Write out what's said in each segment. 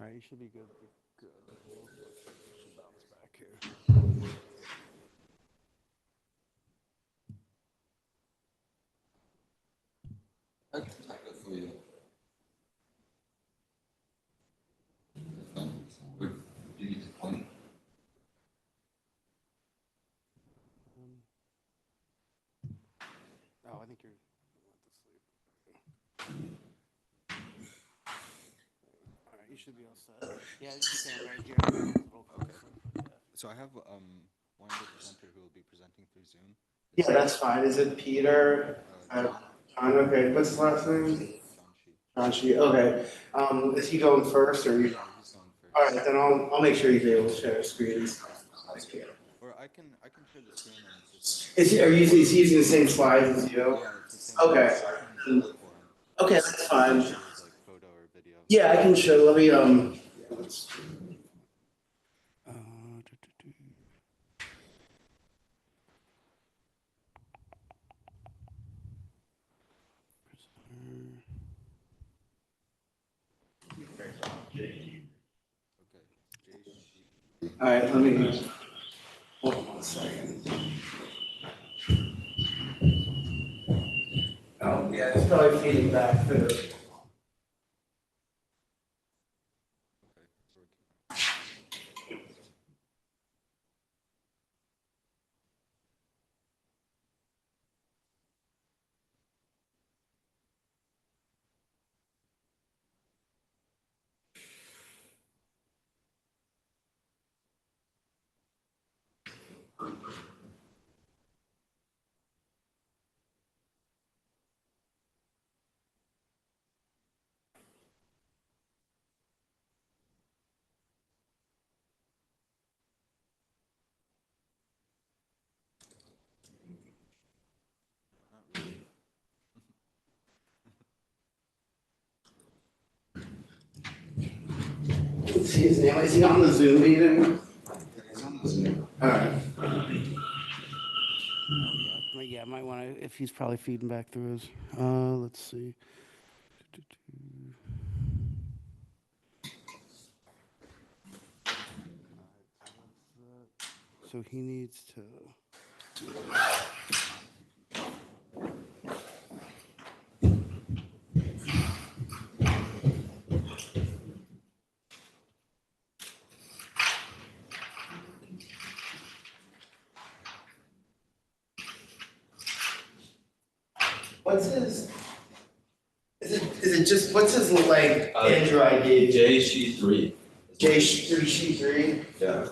All right, you should be good. Good. Should bounce back here. I can type it for you. Where do you need to point? Oh, I think you're went to sleep. All right, you should be all set. Yeah, just stand right here. Okay. So I have one other presenter who will be presenting through Zoom. Yeah, that's fine. Is it Peter? John. John, okay. What's his last name? John Shi. John Shi, okay. Is he going first or you? Yeah, he's going first. All right, then I'll make sure he's able to share screens. Or I can share the screen and just. Is he using the same slides as you? Yeah, it's the same. Okay. I can look for him. Okay, that's fine. Share his like photo or video. Yeah, I can show. Let me Okay. All right, let me hold on 1 second. Oh, yeah, it's probably feeding back through. Not really. See his name? Is he on the Zoom meeting? He's on the Zoom. All right. Yeah, might want to, if he's probably feeding back through his, let's see. So he needs to. What's his? Is it just what's his like Andrew ID? JC3. J3C3. Yeah.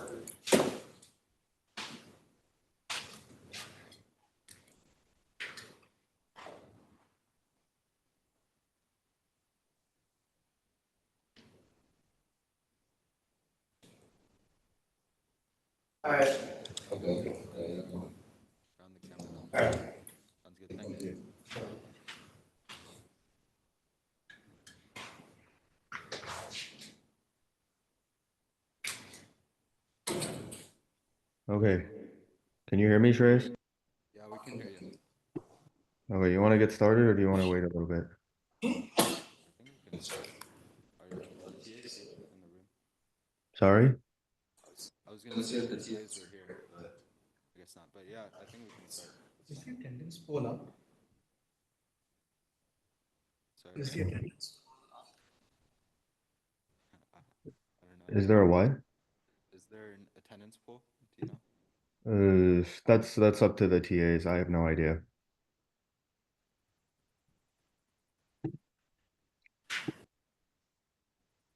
All right. Okay. Found the camera now. All right. Sounds good. Thank you. Okay. Can you hear me, Shreyas? Yeah, we can hear you. Okay, you want to get started or do you want to wait a little bit? I think we can start. Are the TAs in the room? Sorry? I was gonna say if the TAs were here, but I guess not. But yeah, I think we can start. Is the attendance poll up? Sorry. Is the attendance? I don't know. Is there a what? Is there an attendance poll? Do you know? That's up to the TAs. I have no idea.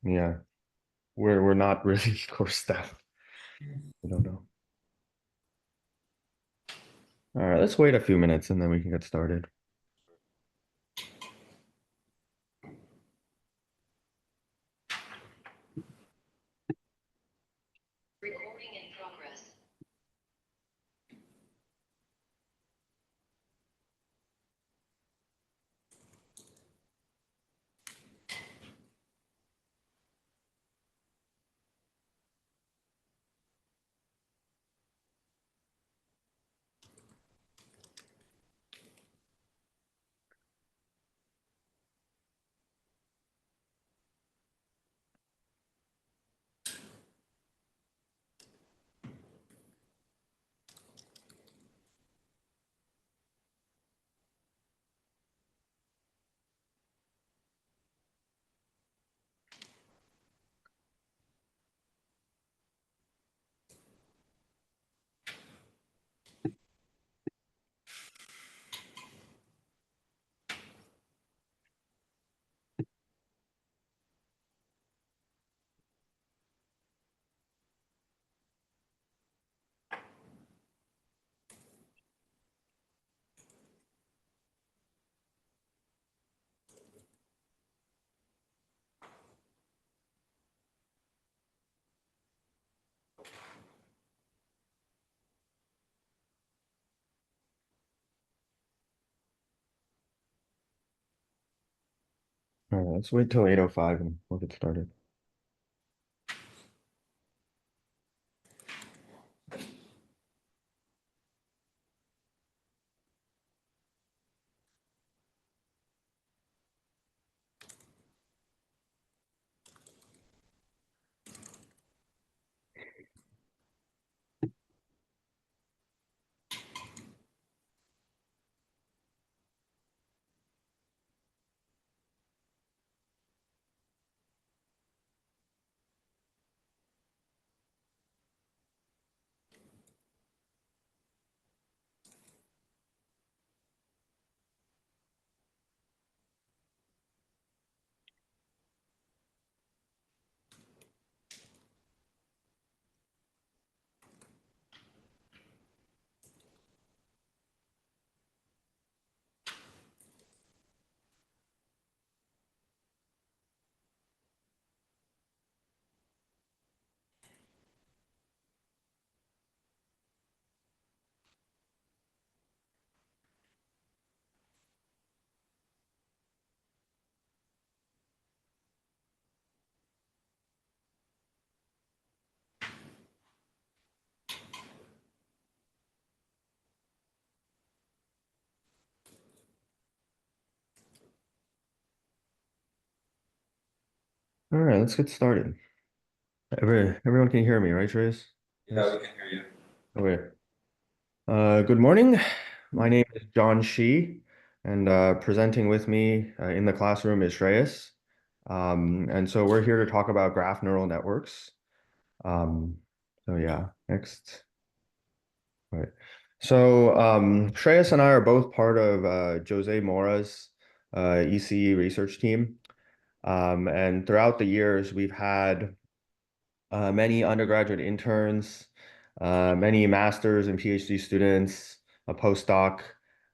Yeah. We're not really course staff. I don't know. All right, let's wait a few minutes and then we can get started. Recording in progress. All right, let's wait till 8:05 and we'll get started. All right, let's get started. Everyone can hear me, right, Trace? Yeah, we can hear you. Okay. Good morning. My name is John Shi, and presenting with me in the classroom is Shreyas. And so we're here to talk about graph neural networks. So yeah, next. All right. So Shreyas and I are both part of Jose Mora's ECE research team. And throughout the years, we've had many undergraduate interns, many masters and PhD students, a postdoc,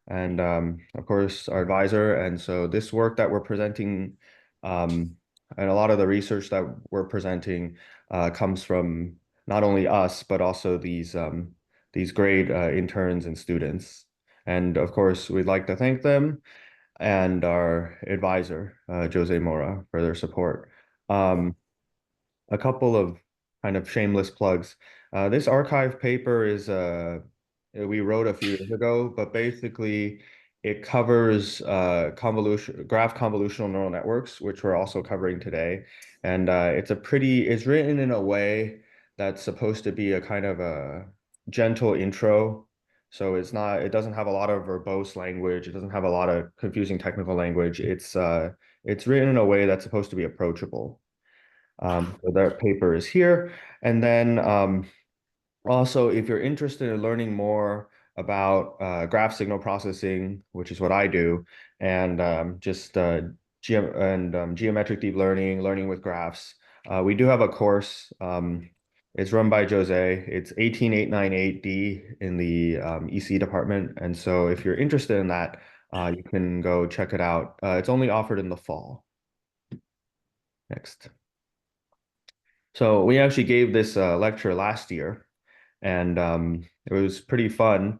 and of course our advisor. And so this work that we're presenting, and a lot of the research that we're presenting comes from not only us, but also these great interns and students. And of course, we'd like to thank them and our advisor, Jose Mora, for their support. A couple of kind of shameless plugs. This archive paper is we wrote a few years ago, but basically it covers graph convolutional neural networks, which we're also covering today. And it's written in a way that's supposed to be a kind of a gentle intro. So it doesn't have a lot of verbose language. It doesn't have a lot of confusing technical language. It's written in a way that's supposed to be approachable. So that paper is here. And then also, if you're interested in learning more about graph signal processing, which is what I do, and geometric deep learning, learning with graphs, we do have a course. It's run by Jose. It's 18898D in the EC department. And so if you're interested in that, you can go check it out. It's only offered in the fall. Next. So we actually gave this lecture last year, and it was pretty fun,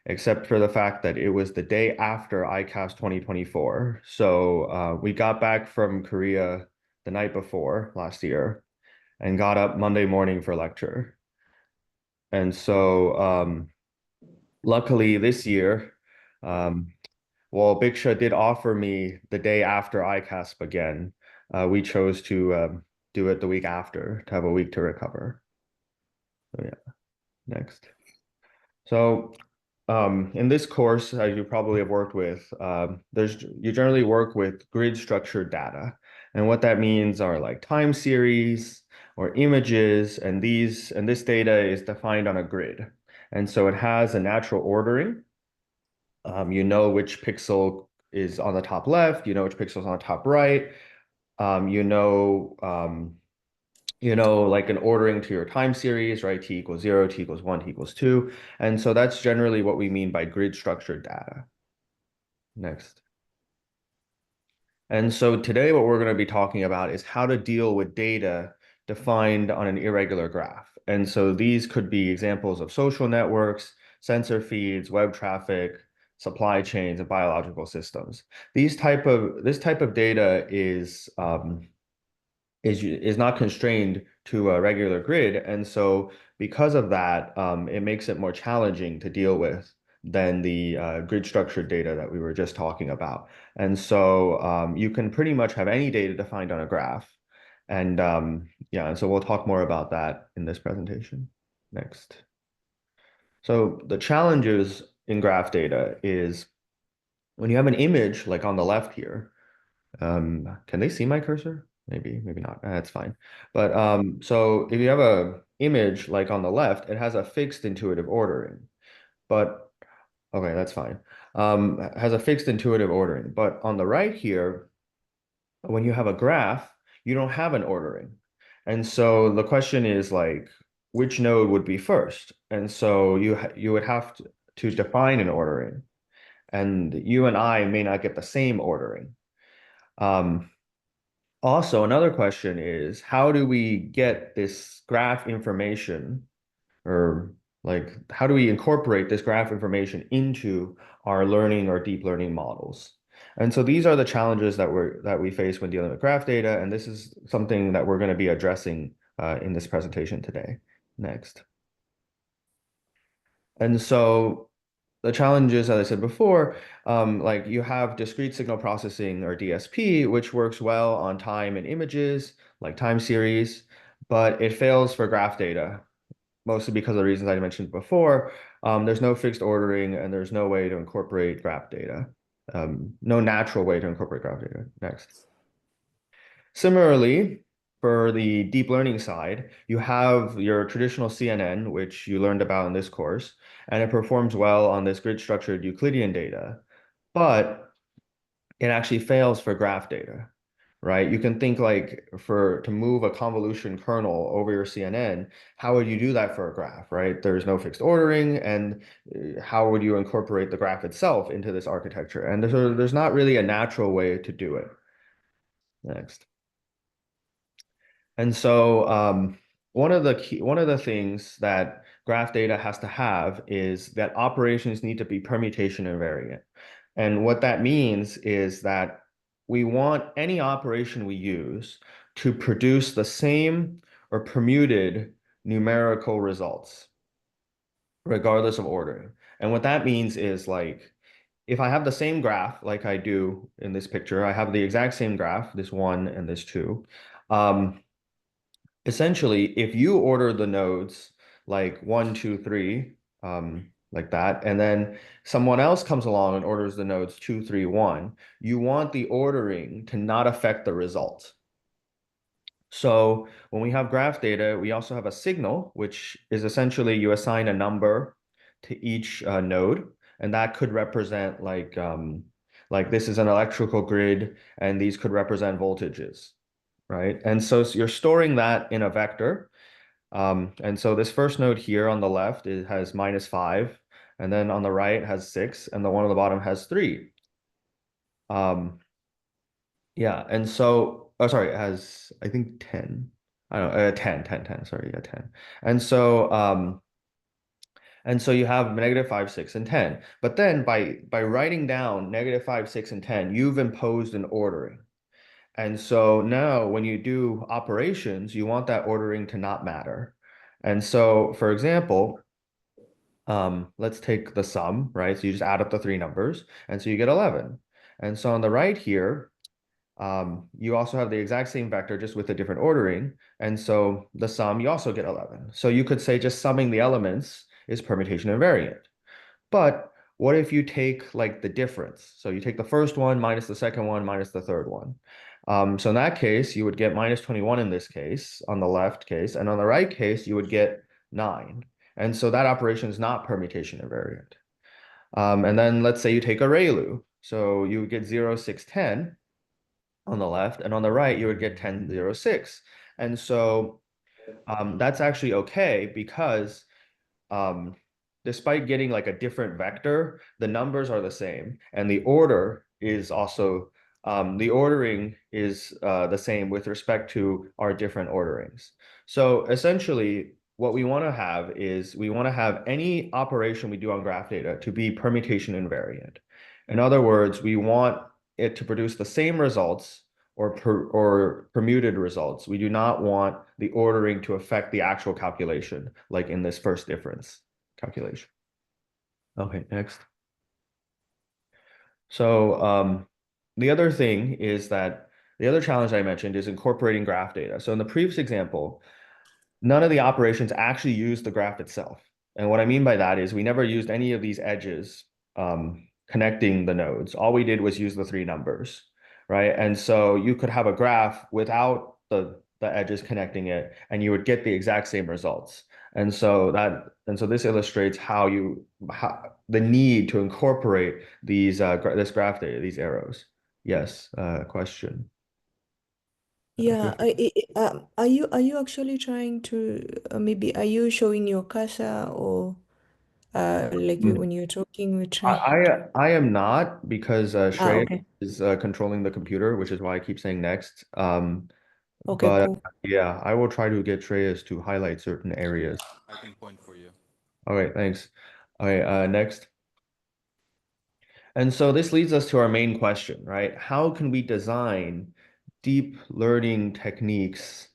except for the fact that it was the day after ICAST 2024. So we got back from Korea the night before last year and got up Monday morning for lecture. And so luckily this year, well, Biksha did offer me the day after ICASP again. We chose to do it the week after to have a week to recover. So yeah, next. So in this course, as you probably have worked with, you generally work with grid structured data. And what that means are like time series or images, and this data is defined on a grid. And so it has a natural ordering. You know which pixel is on the top left, you know which pixel is on the top right. You know, like an ordering to your time series, right? T equals 0, T equals 1, T equals 2. And so that's generally what we mean by grid structured data. Next. And so today what we're going to be talking about is how to deal with data defined on an irregular graph. And so these could be examples of social networks, sensor feeds, web traffic, supply chains, and biological systems. This type of data is not constrained to a regular grid, and so because of that, it makes it more challenging to deal with than the grid structured data that we were just talking about. And so you can pretty much have any data defined on a graph. And yeah, and so we'll talk more about that in this presentation. Next. So the challenges in graph data is when you have an image like on the left here, can they see my cursor? Maybe not. That's fine. But so if you have a image like on the left, it has a fixed intuitive ordering. But okay, that's fine. Has a fixed intuitive ordering. But on the right here, when you have a graph, you don't have an ordering. And so the question is like, which node would be first? And so you would have to define an ordering. And you and I may not get the same ordering. Also, another question is, how do we get this graph information, or like, how do we incorporate this graph information into our learning or deep learning models? And so these are the challenges that we face when dealing with graph data, and this is something that we're going to be addressing in this presentation today. Next. And so the challenges, as I said before, like you have discrete signal processing or DSP, which works well on time and images, like time series, but it fails for graph data, mostly because of the reasons I mentioned before. There's no fixed ordering and there's no way to incorporate graph data. No natural way to incorporate graph data. Next. Similarly, for the deep learning side, you have your traditional CNN, which you learned about in this course, and it performs well on this grid structured Euclidean data, but it actually fails for graph data, right? You can think like to move a convolution kernel over your CNN, how would you do that for a graph, right? There's no fixed ordering, and how would you incorporate the graph itself into this architecture? And there's not really a natural way to do it. Next. And so one of the things that graph data has to have is that operations need to be permutation invariant. And what that means is that we want any operation we use to produce the same or permuted numerical results, regardless of ordering. And what that means is like, if I have the same graph like I do in this picture, I have the exact same graph, this one and this two. Essentially, if you order the nodes like 1, 2, 3, like that, and then someone else comes along and orders the nodes 2, 3, 1, you want the ordering to not affect the result. So when we have graph data, we also have a signal, which is essentially you assign a number to each node, and that could represent like this is an electrical grid, and these could represent voltages, right? And so you're storing that in a vector. And so this first node here on the left, it has -5, and then on the right has 6, and the one on the bottom has 3. Yeah, and so, oh, sorry, it has, I think 10. I don't know, 10, sorry, yeah, 10. And so you have -5, 6, and 10. But then by writing down -5, 6, and 10, you've imposed an ordering. And so now when you do operations, you want that ordering to not matter. And so, for example, let's take the sum, right? So you just add up the three numbers, and so you get 11. And so on the right here, you also have the exact same vector, just with a different ordering. And so the sum, you also get 11. So you could say just summing the elements is permutation invariant. But what if you take like the difference? So you take the first one minus the second one minus the third one. So in that case, you would get -21 in this case, on the left case, and on the right case, you would get 9. And so that operation is not permutation invariant. And then let's say you take a ReLU. So you would get 0, 6, 10 on the left, and on the right, you would get 10, 0, 6. And so that's actually okay because despite getting like a different vector, the numbers are the same, and the order is also the ordering is the same with respect to our different orderings. So essentially, what we want to have is we want to have any operation we do on graph data to be permutation invariant. In other words, we want it to produce the same results or permuted results. We do not want the ordering to affect the actual calculation, like in this first difference calculation. Okay, next. So the other thing is that the other challenge I mentioned is incorporating graph data. So in the previous example, none of the operations actually use the graph itself. And what I mean by that is we never used any of these edges connecting the nodes. All we did was use the three numbers, right? And so you could have a graph without the edges connecting it, and you would get the exact same results. And so this illustrates how the need to incorporate these this graph data, these arrows. Yes, question. Yeah, are you actually trying to maybe are you showing your cursor or like when you're talking we're trying I am not because Shreya okay. is controlling the computer, which is why I keep saying next. Okay, But cool. yeah, I will try to get Shreyas to highlight certain areas. I can point for you. Okay, thanks. Okay, next. And so this leads us to our main question, right? How can we design deep learning techniques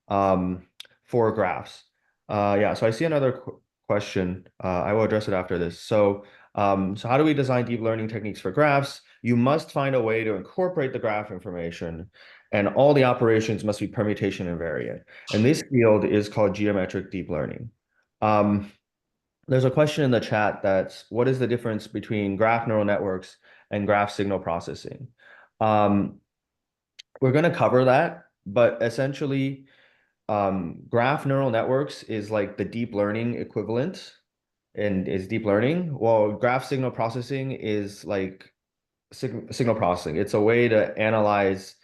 for graphs? Yeah, so I see another question. I will address it after this. So how do we design deep learning techniques for graphs? You must find a way to incorporate the graph information, and all the operations must be permutation invariant. And this field is called geometric deep learning. There's a question in the chat that's what is the difference between graph neural networks and graph signal processing? We're going to cover that, but essentially, graph neural networks is like the deep learning equivalent and is deep learning, while graph signal processing is like signal processing. It's a way to analyze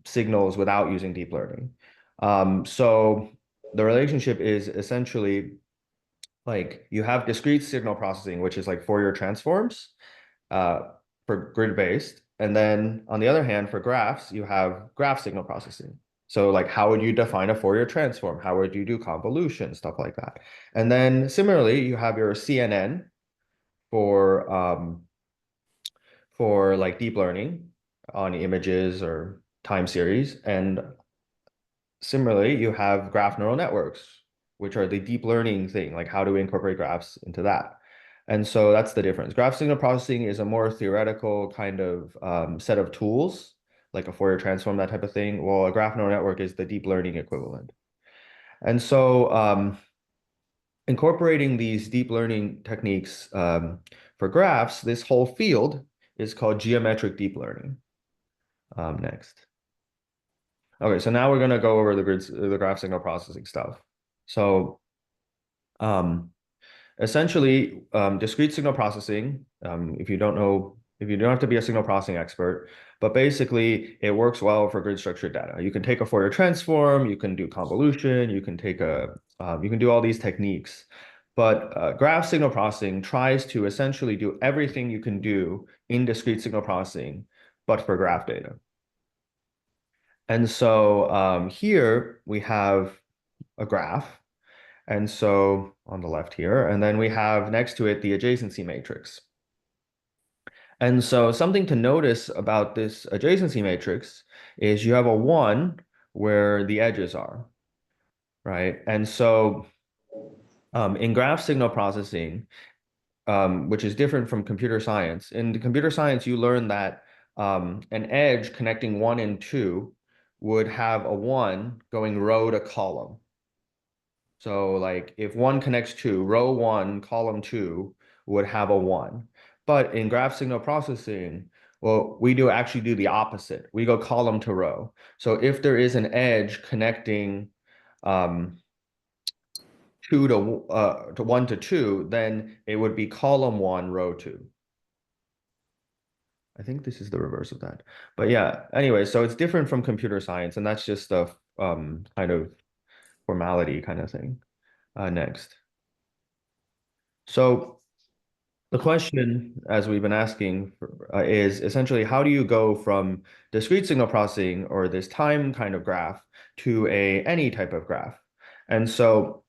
signals without using deep learning. So the relationship is essentially like you have discrete signal processing, which is like Fourier transforms for grid-based. And then on the other hand, for graphs, you have graph signal processing. So like how would you define a Fourier transform? How would you do convolution, stuff like that? And then similarly, you have your CNN for like deep learning on images or time series. And similarly, you have graph neural networks, which are the deep learning thing, like how do we incorporate graphs into that? And so that's the difference. Graph signal processing is a more theoretical kind of set of tools, like a Fourier transform, that type of thing. Well, a graph neural network is the deep learning equivalent. And so incorporating these deep learning techniques for graphs, this whole field is called geometric deep learning. Next. Okay, so now we're going to go over the graph signal processing stuff. So essentially, discrete signal processing, if you don't have to be a signal processing expert, but basically it works well for grid structured data. You can take a Fourier transform, you can do convolution, you can do all these techniques. But graph signal processing tries to essentially do everything you can do in discrete signal processing, but for graph data. And so here we have a graph. And so on the left here, and then we have next to it the adjacency matrix. And so something to notice about this adjacency matrix is you have a 1 where the edges are, right? And so in graph signal processing, which is different from computer science, in computer science, you learn that an edge connecting 1 and 2 would have a 1 going row to column. So like if 1 connects 2, row 1, column 2 would have a 1. But in graph signal processing, well, we actually do the opposite. We go column to row. So if there is an edge connecting 1 to 2, then it would be column 1, row 2. I think this is the reverse of that. But yeah, anyway, so it's different from computer science, and that's just a kind of formality kind of thing. Next. So the question, as we've been asking, is essentially how do you go from discrete signal processing or this time kind of graph to any type of graph? And so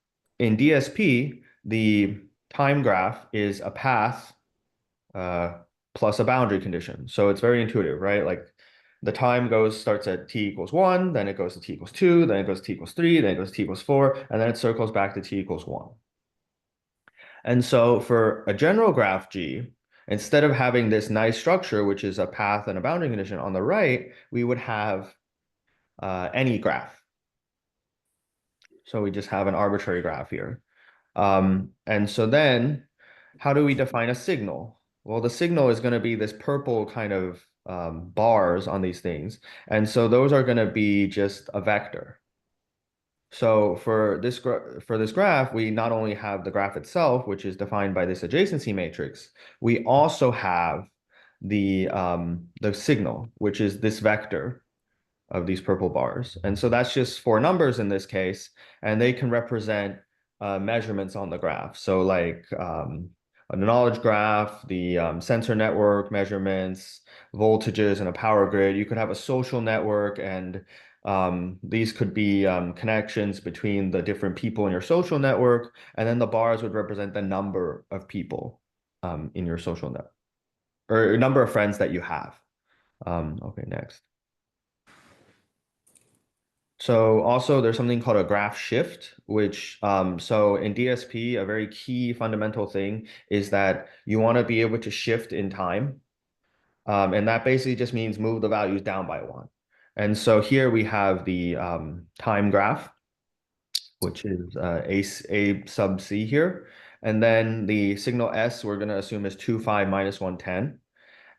in DSP, the time graph is a path plus a boundary condition. So it's very intuitive, right? Like the time starts at t equals 1, then it goes to t equals 2, then it goes to t equals 3, then it goes to t equals 4, and then it circles back to t equals 1. And so for a general graph G, instead of having this nice structure, which is a path and a boundary condition on the right, we would have any graph. So we just have an arbitrary graph here. And so then how do we define a signal? Well, the signal is going to be this purple kind of bars on these things. And so those are going to be just a vector. So for this graph, we not only have the graph itself, which is defined by this adjacency matrix, we also have the signal, which is this vector of these purple bars. And so that's just 4 numbers in this case, and they can represent measurements on the graph. So like a knowledge graph, the sensor network measurements, voltages, and a power grid. You could have a social network, and these could be connections between the different people in your social network, and then the bars would represent the number of people in your social network, or number of friends that you have. Okay, next. So also there's something called a graph shift, which so in DSP, a very key fundamental thing is that you want to be able to shift in time. And that basically just means move the values down by 1. And so here we have the time graph, which is A sub C here. And then the signal S we're going to assume is 2, 5, minus 1, 10.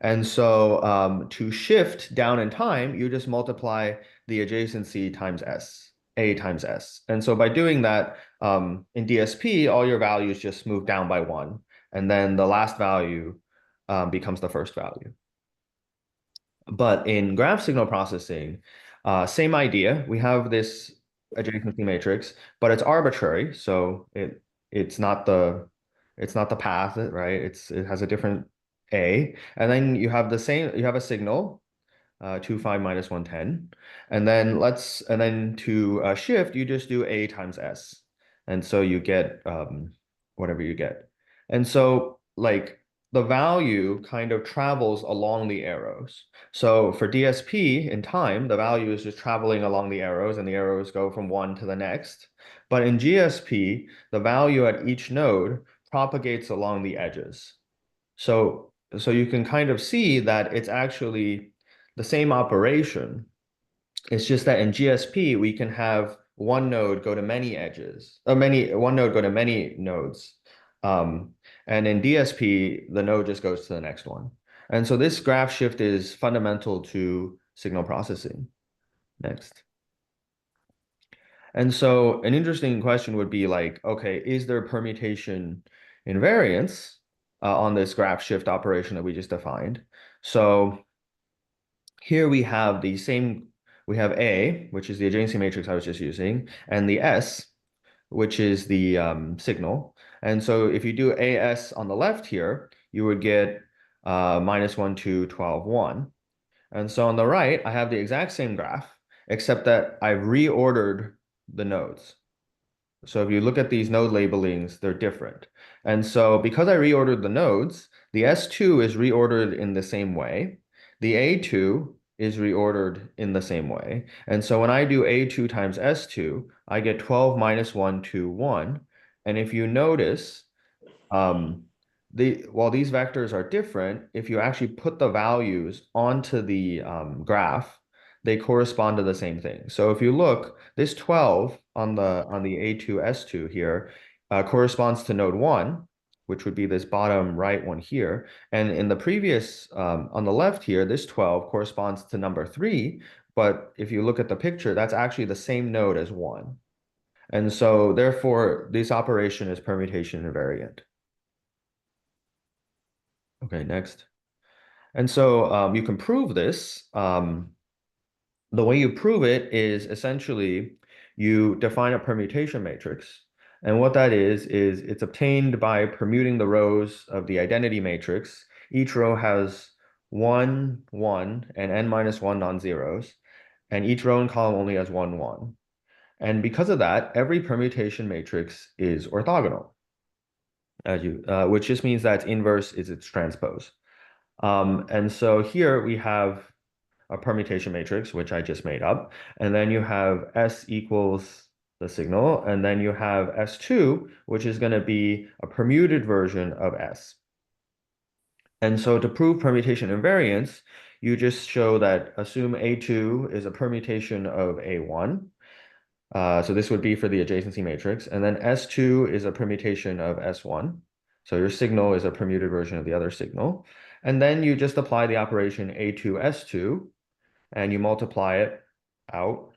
And so to shift down in time, you just multiply the adjacency times S, A times S. And so by doing that, in DSP, all your values just move down by 1. And then the last value becomes the first value. But in graph signal processing, same idea. We have this adjacency matrix, but it's arbitrary. So it's not the path, right? It has a different A. And then you have a signal, 2, 5, minus 1, 10. And then to shift, you just do A times S. And so you get whatever you get. And so like the value kind of travels along the arrows. So for DSP in time, the value is just traveling along the arrows, and the arrows go from one to the next. But in GSP, the value at each node propagates along the edges. So you can kind of see that it's actually the same operation. It's just that in GSP, we can have one node go to many edges, one node go to many nodes. And in DSP, the node just goes to the next one. And so this graph shift is fundamental to signal processing. Next. And so an interesting question would be like, okay, is there permutation invariance on this graph shift operation that we just defined? So here we have we have A, which is the adjacency matrix I was just using, and the S, which is the signal. And so if you do AS on the left here, you would get minus 1, 2, 12, 1. And so on the right, I have the exact same graph, except that I've reordered the nodes. So if you look at these node labelings, they're different. And so because I reordered the nodes, the S2 is reordered in the same way. The A2 is reordered in the same way. And so when I do A2 times S2, I get 12 minus 1, 2, 1. And if you notice, while these vectors are different, if you actually put the values onto the graph, they correspond to the same thing. So if you look, this 12 on the A2 S2 here corresponds to node 1, which would be this bottom right one here. And in the previous, on the left here, this 12 corresponds to number 3. But if you look at the picture, that's actually the same node as 1. And so therefore, this operation is permutation invariant. Okay, next. And so you can prove this. The way you prove it is essentially you define a permutation matrix. And what that is it's obtained by permuting the rows of the identity matrix. Each row has 1, 1, and n minus 1 non-zeros. And each row and column only has 1, 1. And because of that, every permutation matrix is orthogonal, which just means that its inverse is its transpose. And so here we have a permutation matrix, which I just made up. And then you have S equals the signal. And then you have S2, which is going to be a permuted version of S. And so to prove permutation invariance, you just show that assume A2 is a permutation of A1. So this would be for the adjacency matrix. And then S2 is a permutation of S1. So your signal is a permuted version of the other signal. And then you just apply the operation A2, S2, and you multiply it out.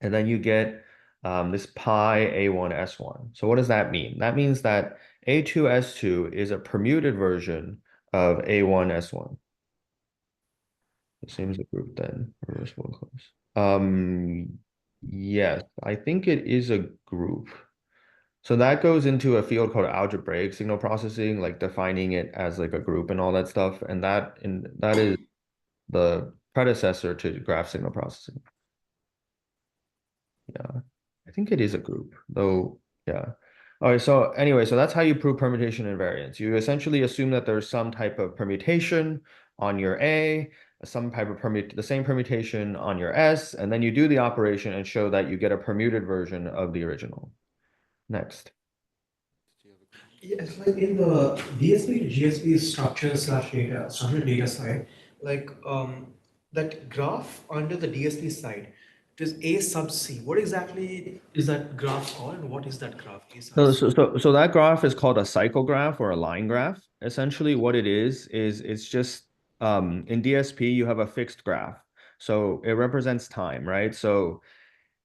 And then you get this pi A1, S1. So what does that mean? That means that A2, S2 is a permuted version of A1, S1. The same as the group then, reversible and close. Yes, I think it is a group. So that goes into a field called algebraic signal processing, like defining it as like a group and all that stuff. And that is the predecessor to graph signal processing. Yeah, I think it is a group, though. Yeah. All right. So anyway, so that's how you prove permutation invariance. You essentially assume that there's some type of permutation on your A, some type of the same permutation on your S, and then you do the operation and show that you get a permuted version of the original. Next. Yeah, it's like in the DSP to GSP structured data side, like that graph under the DSP side, it is A sub C. What exactly is that graph called, and what is that graph? A sub C. So that graph is called a cycle graph or a line graph. Essentially, what it is it's just in DSP you have a fixed graph. So it represents time, right? So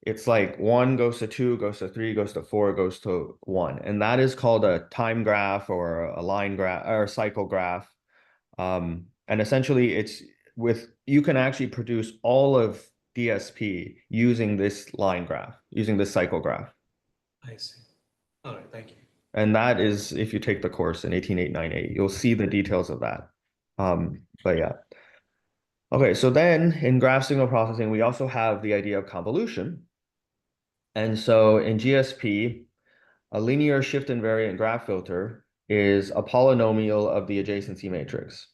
it's like 1 goes to 2, goes to 3, goes to 4, goes to 1. And that is called a time graph or a line graph or a cycle graph. And essentially you can actually produce all of DSP using this line graph, using this cycle graph. I see. All right, thank you. And that is, if you take the course in 18898, you'll see the details of that. But yeah. Okay, so then in graph signal processing, we also have the idea of convolution. And so in GSP, a linear shift invariant graph filter is a polynomial of the adjacency matrix.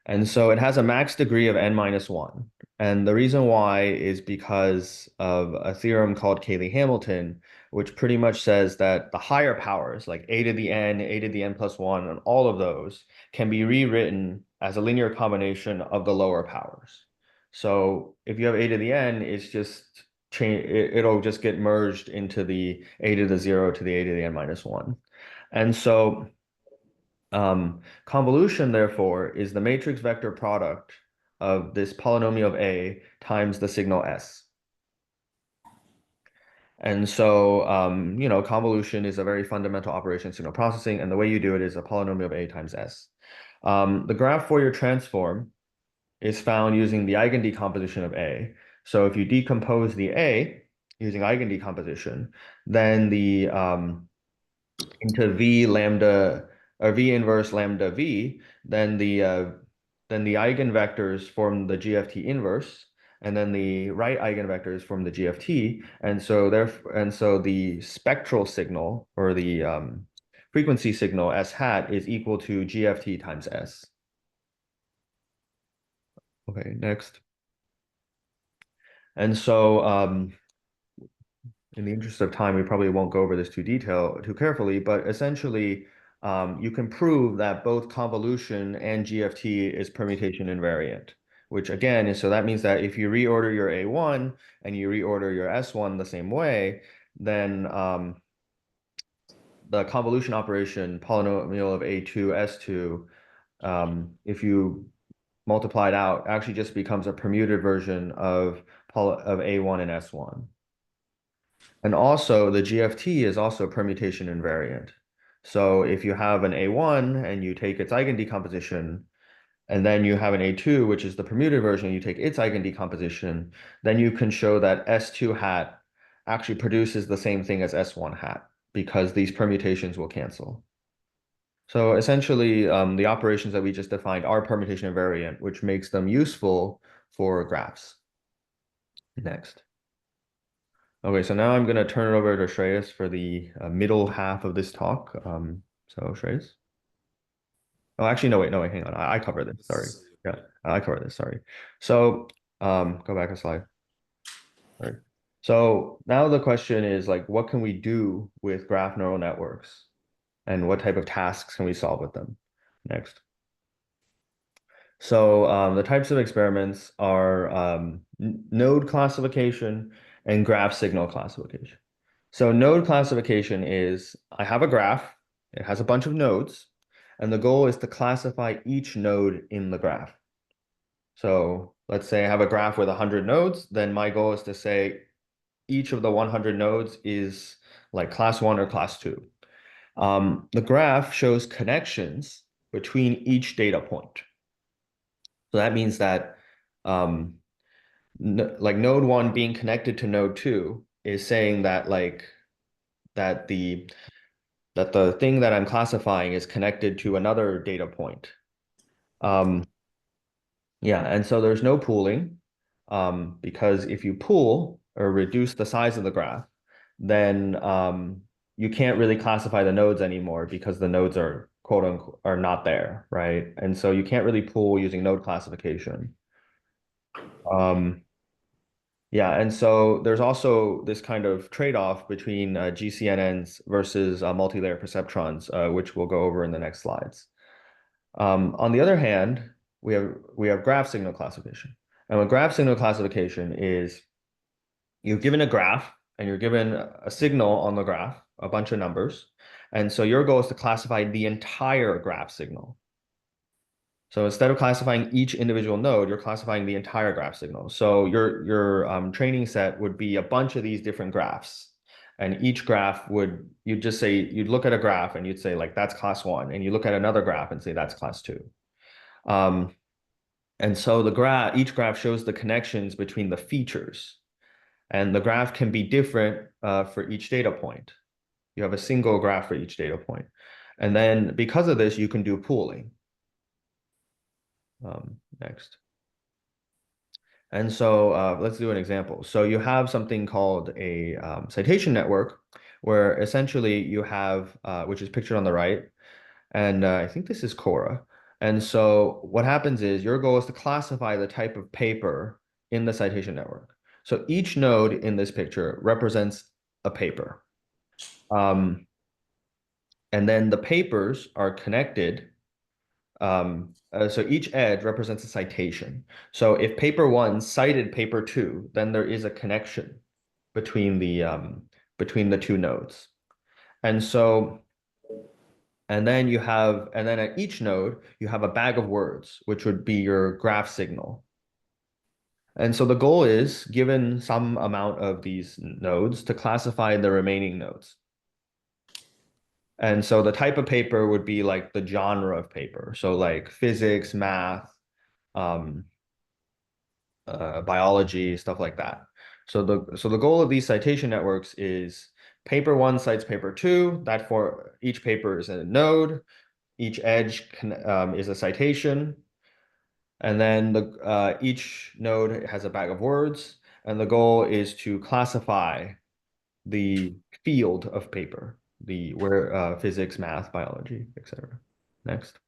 And so it has a max degree of n minus 1. And the reason why is because of a theorem called Cayley-Hamilton, which pretty much says that the higher powers, like a to the n, a to the n plus 1, and all of those can be rewritten as a linear combination of the lower powers. So if you have a to the n, it's just it'll just get merged into the a to the 0 to the a to the n minus 1. And so convolution, therefore, is the matrix vector product of this polynomial of A times the signal S. And so, convolution is a very fundamental operation in signal processing, and the way you do it is a polynomial of A times S. The graph Fourier transform is found using the eigendecomposition of A. So if you decompose the A using eigendecomposition, then the into V lambda or V inverse lambda V, then the eigenvectors form the GFT inverse, and then the right eigenvectors form the GFT, and so the spectral signal or the frequency signal S hat is equal to GFT times S. Okay, next. And so in the interest of time, we probably won't go over this too carefully, but essentially, you can prove that both convolution and GFT is permutation invariant, which again is, so that means that if you reorder your A1 and you reorder your S1 the same way, then the convolution operation polynomial of A2, S2, if you multiply it out, actually just becomes a permuted version of A1 and S1. And also the GFT is also permutation invariant. So if you have an A1 and you take its eigendecomposition, and then you have an A2, which is the permuted version, you take its eigendecomposition, then you can show that S2 hat actually produces the same thing as S1 hat because these permutations will cancel. So essentially, the operations that we just defined are permutation invariant, which makes them useful for graphs. Next. Okay, so now I'm going to turn it over to Shreyas for the middle half of this talk. So Shreyas. Oh, actually, no, wait, hang on. I cover this. Sorry. Yeah, I cover this. Sorry. So, go back a slide. All right. So now the question is like, what can we do with graph neural networks, and what type of tasks can we solve with them? Next. So the types of experiments are node classification and graph signal classification. So node classification is I have a graph, it has a bunch of nodes, and the goal is to classify each node in the graph. So let's say I have a graph with 100 nodes, then my goal is to say each of the 100 nodes is like class 1 or class 2. The graph shows connections between each data point. So that means that like node 1 being connected to node 2 is saying that like that the thing that I'm classifying is connected to another data point. Yeah, and so there's no pooling because if you pool or reduce the size of the graph, then you can't really classify the nodes anymore because the nodes are quote unquote are not there, right? And so you can't really pool using node classification. Yeah, and so there's also this kind of trade-off between GCNNs versus multi-layer perceptrons, which we'll go over in the next slides. On the other hand, we have graph signal classification. And what graph signal classification is you're given a graph and you're given a signal on the graph, a bunch of numbers. And so your goal is to classify the entire graph signal. So instead of classifying each individual node, you're classifying the entire graph signal. So your training set would be a bunch of these different graphs. And each graph you'd just say, you'd look at a graph and you'd say like, that's class 1. And you look at another graph and say, that's class 2. And so each graph shows the connections between the features. And the graph can be different for each data point. You have a single graph for each data point. And then because of this, you can do pooling. Next. And so let's do an example. So you have something called a citation network, where essentially you have, which is pictured on the right, and I think this is Cora. And so what happens is your goal is to classify the type of paper in the citation network. So each node in this picture represents a paper. And then the papers are connected. So each edge represents a citation. So if paper 1 cited paper 2, then there is a connection between the two nodes. And so, and then at each node, you have a bag of words, which would be your graph signal. And so the goal is, given some amount of these nodes, to classify the remaining nodes. And so the type of paper would be like the genre of paper. So like physics, math, biology, stuff like that. So the goal of these citation networks is paper 1 cites paper 2, that for each paper is a node, each edge is a citation, and then each node has a bag of words, and the goal is to classify the field of paper, where physics, math, biology, etc. Next.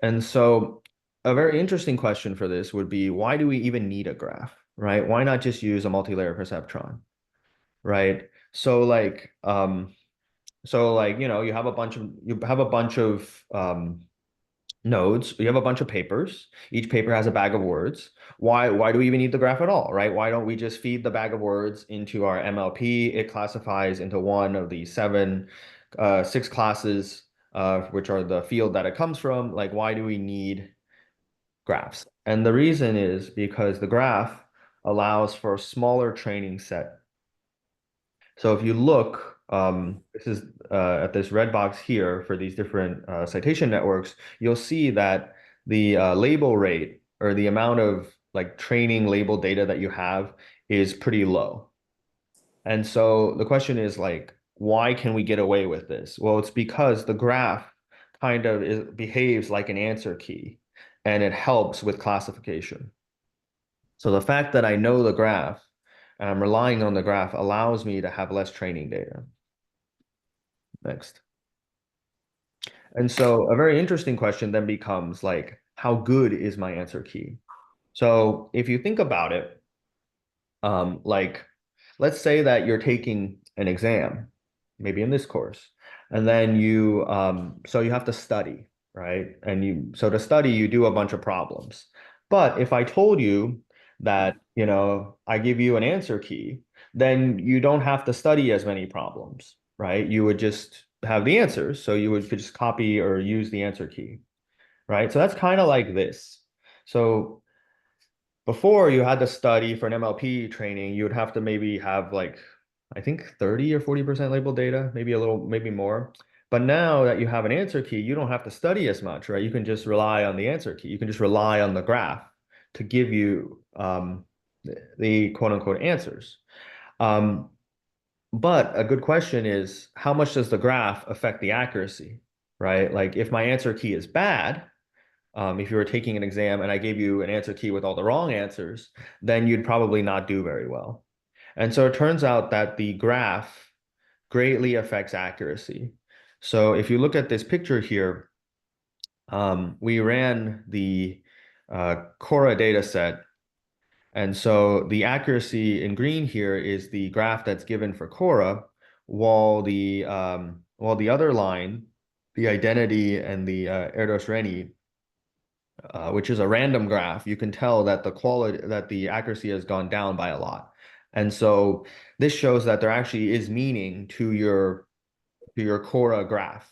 And so a very interesting question for this would be, why do we even need a graph, right? Why not just use a multi-layer perceptron, right? So like, you have a bunch of nodes, you have a bunch of papers. Each paper has a bag of words. Why do we even need the graph at all, right? Why don't we just feed the bag of words into our MLP? It classifies into one of the 6 classes, which are the field that it comes from. Like, why do we need graphs? And the reason is because the graph allows for a smaller training set. So if you look, this is at this red box here for these different citation networks, you'll see that the label rate, or the amount of like training label data that you have, is pretty low. And so the question is like, why can we get away with this? Well, it's because the graph kind of behaves like an answer key, and it helps with classification. So the fact that I know the graph and I'm relying on the graph allows me to have less training data. Next. And so a very interesting question then becomes like, how good is my answer key? So if you think about it, like let's say that you're taking an exam, maybe in this course, and then so you have to study, right? So to study, you do a bunch of problems. But if I told you that, I give you an answer key, then you don't have to study as many problems, right? You would just have the answers. So could just copy or use the answer key, right? So that's kind of like this. So before you had to study for an MLP training, you would have to maybe have like, I think 30 or 40% labeled data, maybe a little, maybe more. But now that you have an answer key, you don't have to study as much, right? You can just rely on the answer key. You can just rely on the graph to give you the quote unquote answers. But a good question is, how much does the graph affect the accuracy, right? Like if my answer key is bad, if you were taking an exam and I gave you an answer key with all the wrong answers, then you'd probably not do very well. And so it turns out that the graph greatly affects accuracy. So if you look at this picture here, we ran the Cora data set. And so the accuracy in green here is the graph that's given for Cora, while the other line, the identity and the Erdos-Renyi, which is a random graph, you can tell that the accuracy has gone down by a lot. And so this shows that there actually is meaning to your Cora graph,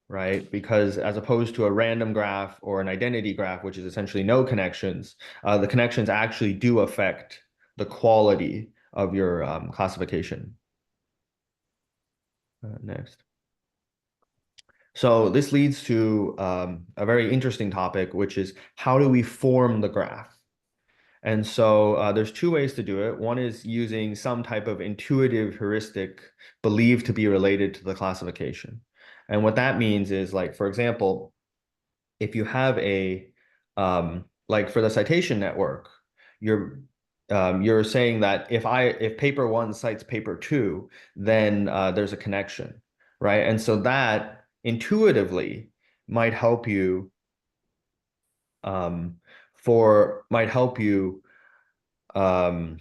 right? Because as opposed to a random graph or an identity graph, which is essentially no connections, the connections actually do affect the quality of your classification. Next. So this leads to a very interesting topic, which is how do we form the graph? And so there's two ways to do it. One is using some type of intuitive heuristic believed to be related to the classification. And what that means is, like, for example, if you have like for the citation network, you're saying that if paper one cites paper two, then there's a connection, right? And so that intuitively might help you um, might help you what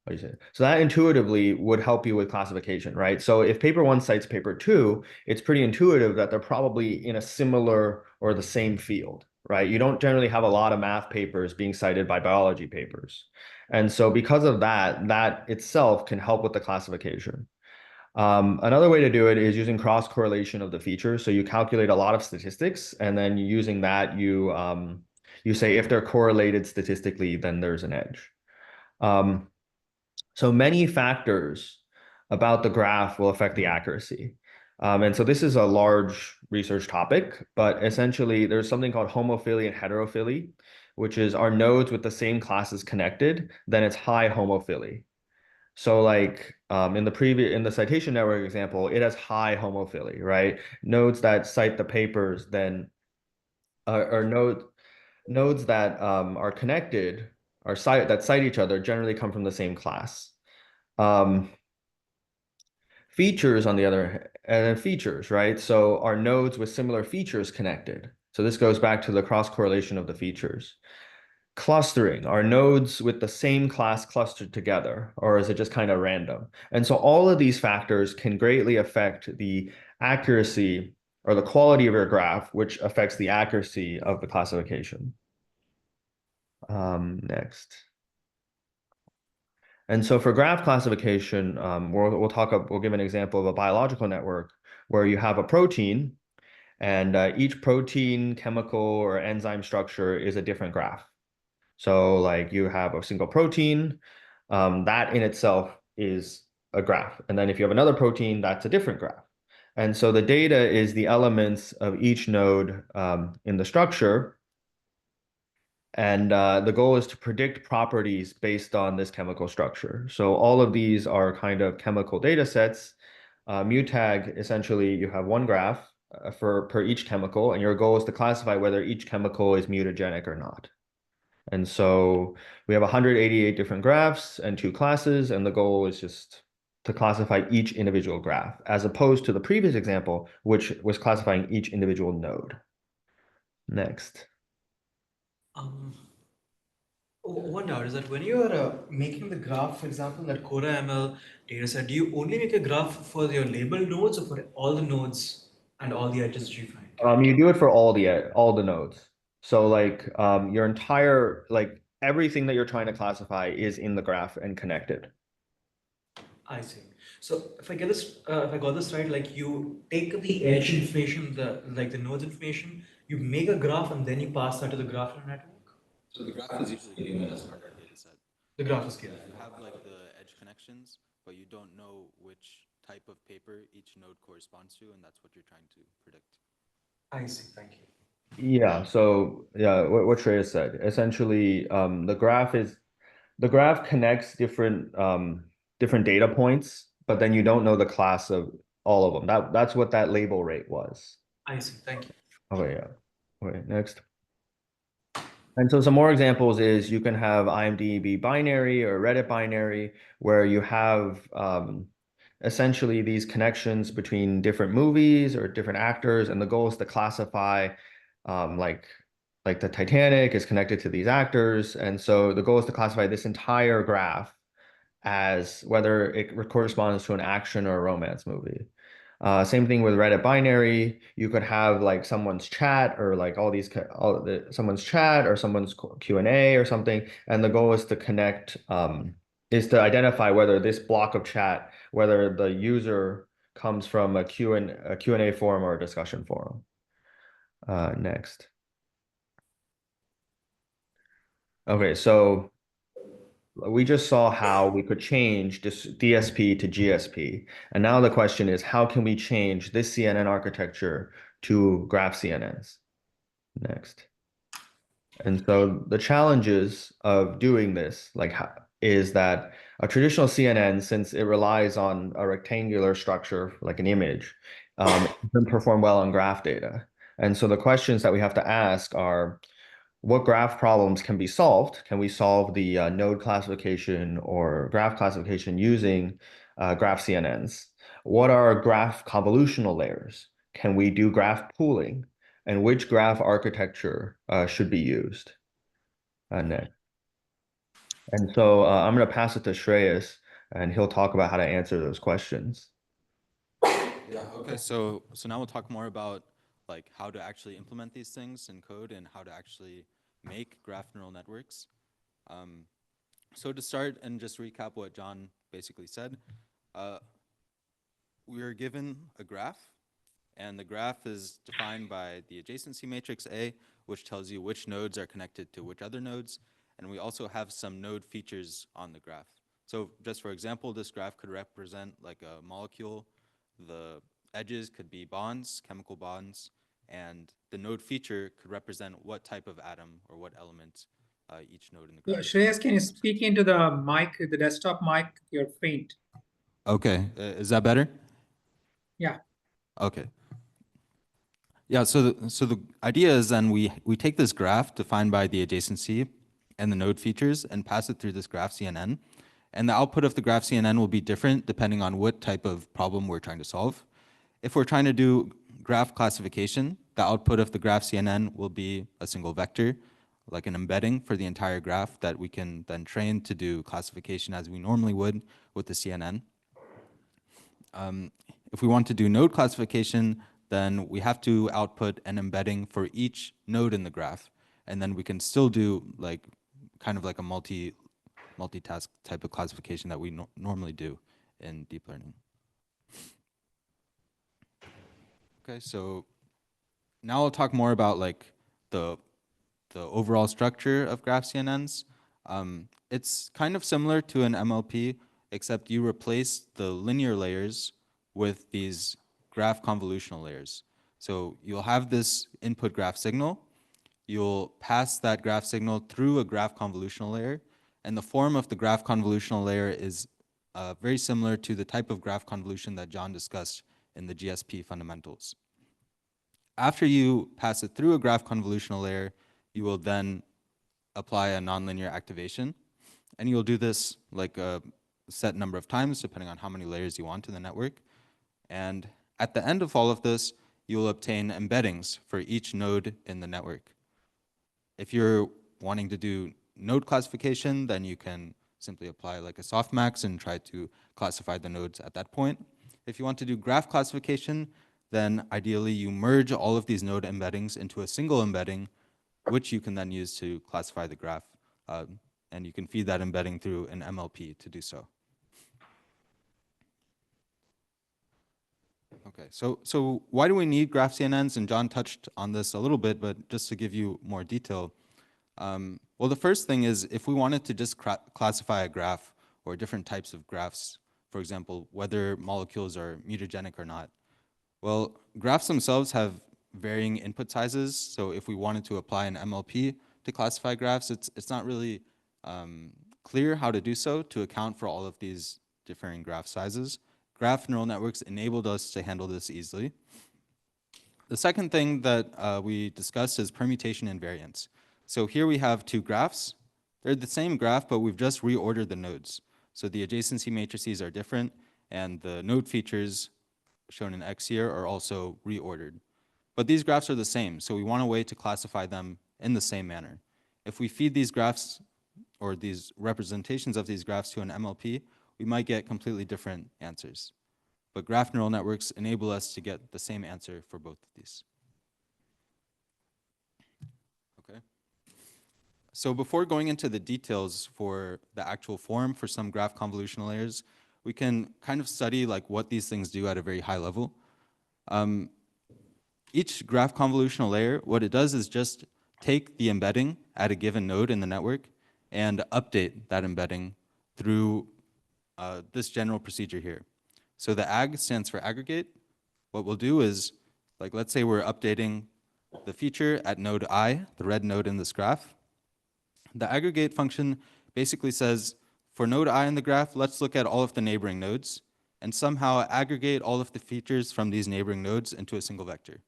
do you say? So that intuitively would help you with classification, right? So if paper one cites paper two, it's pretty intuitive that they're probably in a similar or the same field, right? You don't generally have a lot of math papers being cited by biology papers. And so because of that, that itself can help with the classification. Another way to do it is using cross correlation of the features. So you calculate a lot of statistics, and then using that, you say if they're correlated statistically, then there's an edge. So many factors about the graph will affect the accuracy. And so this is a large research topic, but essentially there's something called homophily and heterophily, which is are nodes with the same classes connected, then it's high homophily. So like in the citation network example, it has high homophily, right? Nodes that cite the papers then or nodes that are connected that cite each other generally come from the same class. Features, on the other hand, features, right? So are nodes with similar features connected? So this goes back to the cross correlation of the features. Clustering, are nodes with the same class clustered together, or is it just kind of random? And so all of these factors can greatly affect the accuracy or the quality of your graph, which affects the accuracy of the classification. Next. And so for graph classification, we'll give an example of a biological network where you have a protein, and each protein, chemical, or enzyme structure is a different graph. So like you have a single protein, that in itself is a graph. And then if you have another protein, that's a different graph. And so the data is the elements of each node in the structure. And the goal is to predict properties based on this chemical structure. So all of these are kind of chemical data sets. MUTAG, essentially, you have one graph per each chemical, and your goal is to classify whether each chemical is mutagenic or not. And so we have 188 different graphs and 2 classes, and the goal is just to classify each individual graph, as opposed to the previous example, which was classifying each individual node. Next. Um, One doubt is that when you are making the graph, for example, that Cora ML dataset, do you only make a graph for your labeled nodes or for all the nodes and all the edges that you find? You do it for all the nodes. So like your entire like everything that you're trying to classify is in the graph and connected. I see. So if I get this, if I got this right, like you take the edge information, the nodes information, you make a graph and then you pass that to the graph neural network. So the graph is usually given as part of the data set. The graph is given. You have like the edge connections, but you don't know which type of paper each node corresponds to, and that's what you're trying to predict. I see. Thank you. Yeah, so yeah, what Shreya said. Essentially, the graph connects different data points, but then you don't know the class of all of them. That's what that label rate was. I see. Thank you. Okay, yeah. Okay, next. And so some more examples is you can have IMDb binary or Reddit binary, where you have essentially these connections between different movies or different actors, and the goal is to classify um, like like the Titanic is connected to these actors, and so the goal is to classify this entire graph as whether it corresponds to an action or a romance movie. Same thing with Reddit binary. You could have like someone's chat or like someone's chat or someone's Q&A or something, and the goal is to connect is to identify whether this block of chat, whether the user comes from a Q&A forum or a discussion forum. Next. Okay, so we just saw how we could change this DSP to GSP. And now the question is, how can we change this CNN architecture to graph CNNs? Next. And so the challenges of doing this, is that a traditional CNN, since it relies on a rectangular structure, like an image, doesn't perform well on graph data. And so the questions that we have to ask are, what graph problems can be solved? Can we solve the node classification or graph classification using graph CNNs? What are graph convolutional layers? Can we do graph pooling? And which graph architecture should be used? Next. And so I'm going to pass it to Shreyas, and he'll talk about how to answer those questions. Yeah, okay, so now we'll talk more about like how to actually implement these things in code and how to actually make graph neural networks. So to start and just recap what John basically said, we are given a graph, and the graph is defined by the adjacency matrix A, which tells you which nodes are connected to which other nodes, and we also have some node features on the graph. So just for example, this graph could represent like a molecule. The edges could be bonds, chemical bonds, and the node feature could represent what type of atom or what element each node in the graph. Shreyas, can you speak into the mic, the desktop mic? You're faint. Okay, is that better? Yeah. Okay. Yeah, so the idea is then we take this graph defined by the adjacency and the node features and pass it through this graph CNN. And the output of the graph CNN will be different depending on what type of problem we're trying to solve. If we're trying to do graph classification, the output of the graph CNN will be a single vector, like an embedding for the entire graph that we can then train to do classification as we normally would with the CNN. If we want to do node classification, then we have to output an embedding for each node in the graph. And then we can still do like kind of like a multitask type of classification that we normally do in deep learning. Okay, so now I'll talk more about like the overall structure of graph CNNs. It's kind of similar to an MLP, except you replace the linear layers with these graph convolutional layers. So you'll have this input graph signal. You'll pass that graph signal through a graph convolutional layer. And the form of the graph convolutional layer is very similar to the type of graph convolution that John discussed in the GSP fundamentals. After you pass it through a graph convolutional layer, you will then apply a nonlinear activation. And you'll do this like a set number of times, depending on how many layers you want in the network. And at the end of all of this, you'll obtain embeddings for each node in the network. If you're wanting to do node classification, then you can simply apply like a softmax and try to classify the nodes at that point. If you want to do graph classification, then ideally you merge all of these node embeddings into a single embedding, which you can then use to classify the graph. And you can feed that embedding through an MLP to do so. Okay, so why do we need graph CNNs? And John touched on this a little bit, but just to give you more detail. Well, the first thing is if we wanted to just classify a graph or different types of graphs, for example, whether molecules are mutagenic or not. Well, graphs themselves have varying input sizes. So if we wanted to apply an MLP to classify graphs, it's not really clear how to do so to account for all of these differing graph sizes. Graph neural networks enabled us to handle this easily. The second thing that we discussed is permutation invariance. So here we have two graphs. They're the same graph, but we've just reordered the nodes. So the adjacency matrices are different, and the node features shown in X here are also reordered. But these graphs are the same, so we want a way to classify them in the same manner. If we feed these graphs or these representations of these graphs to an MLP, we might get completely different answers. But graph neural networks enable us to get the same answer for both of these. Okay. So before going into the details for the actual form for some graph convolutional layers, we can kind of study like what these things do at a very high level. Each graph convolutional layer, what it does is just take the embedding at a given node in the network and update that embedding through this general procedure here. So the ag stands for aggregate. What we'll do is, like let's say we're updating the feature at node I, the red node in this graph. The aggregate function basically says, for node I in the graph, let's look at all of the neighboring nodes and somehow aggregate all of the features from these neighboring nodes into a single vector.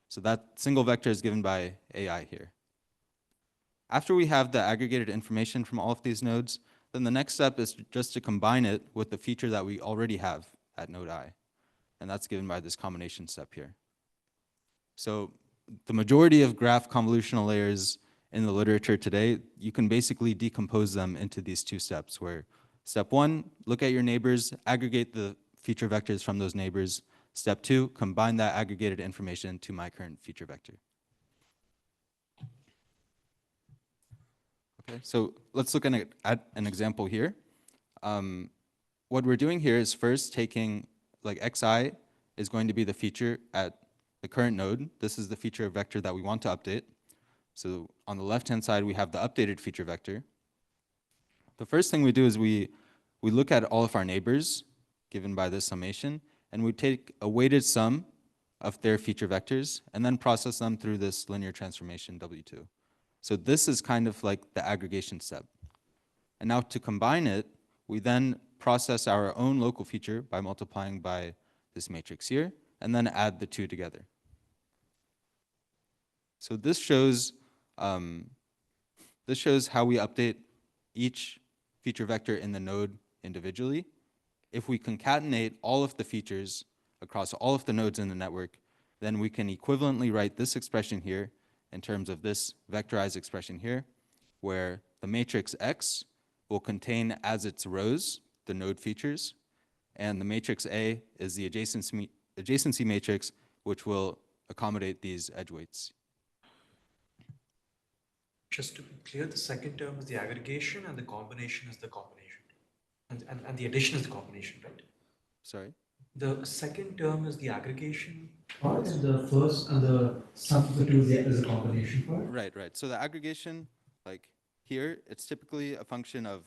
So that single vector is given by AI here. After we have the aggregated information from all of these nodes, then the next step is just to combine it with the feature that we already have at node I. And that's given by this combination step here. So the majority of graph convolutional layers in the literature today, you can basically decompose them into these two steps where step one, look at your neighbors, aggregate the feature vectors from those neighbors. Step two, combine that aggregated information to my current feature vector. Okay, so let's look at an example here. What we're doing here is first taking, like xi is going to be the feature at the current node. This is the feature vector that we want to update. So on the left-hand side, we have the updated feature vector. The first thing we do is we look at all of our neighbors given by this summation, and we take a weighted sum of their feature vectors and then process them through this linear transformation W2. So this is kind of like the aggregation step. And now to combine it, we then process our own local feature by multiplying by this matrix here, and then add the two together. So this shows how we update each feature vector in the node individually. If we concatenate all of the features across all of the nodes in the network, then we can equivalently write this expression here in terms of this vectorized expression here, where the matrix X will contain as its rows the node features, and the matrix A is the adjacency matrix, which will accommodate these edge weights. Just to be clear, the second term is the aggregation and the combination is the combination. And the addition is the combination, right? Sorry? The second term is the aggregation part, and the first and the sum of the two is the combination part. Right, right. So the aggregation, like here, it's typically a function of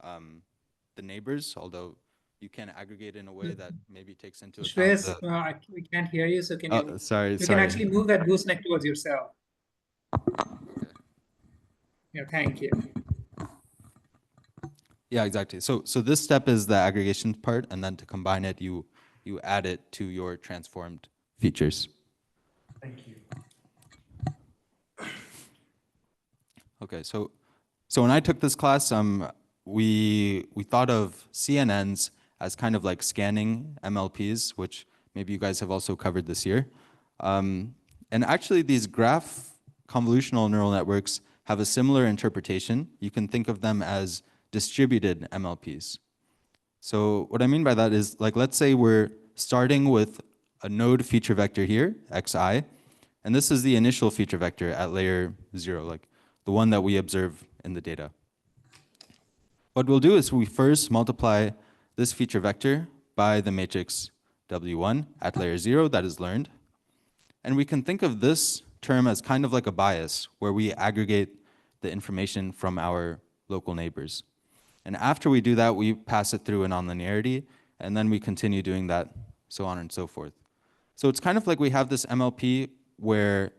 the neighbors, although you can aggregate in a way that maybe takes into account Shreyas, the... we can't hear you, so can you? Sorry, You sorry. can actually move that gooseneck towards yourself. Yeah, thank you. Yeah, exactly. So this step is the aggregation part, and then to combine it, you add it to your transformed features. Thank you. Okay, so So when I took this class, we thought of CNNs as kind of like scanning MLPs, which maybe you guys have also covered this year. And actually, these graph convolutional neural networks have a similar interpretation. You can think of them as distributed MLPs. So what I mean by that is, like, let's say we're starting with a node feature vector here, xi, and this is the initial feature vector at layer 0, like the one that we observe in the data. What we'll do is we first multiply this feature vector by the matrix W1 at layer 0 that is learned. And we can think of this term as kind of like a bias, where we aggregate the information from our local neighbors. And after we do that, we pass it through a nonlinearity, and then we continue doing that, so on and so forth. So it's kind of like we have this MLP where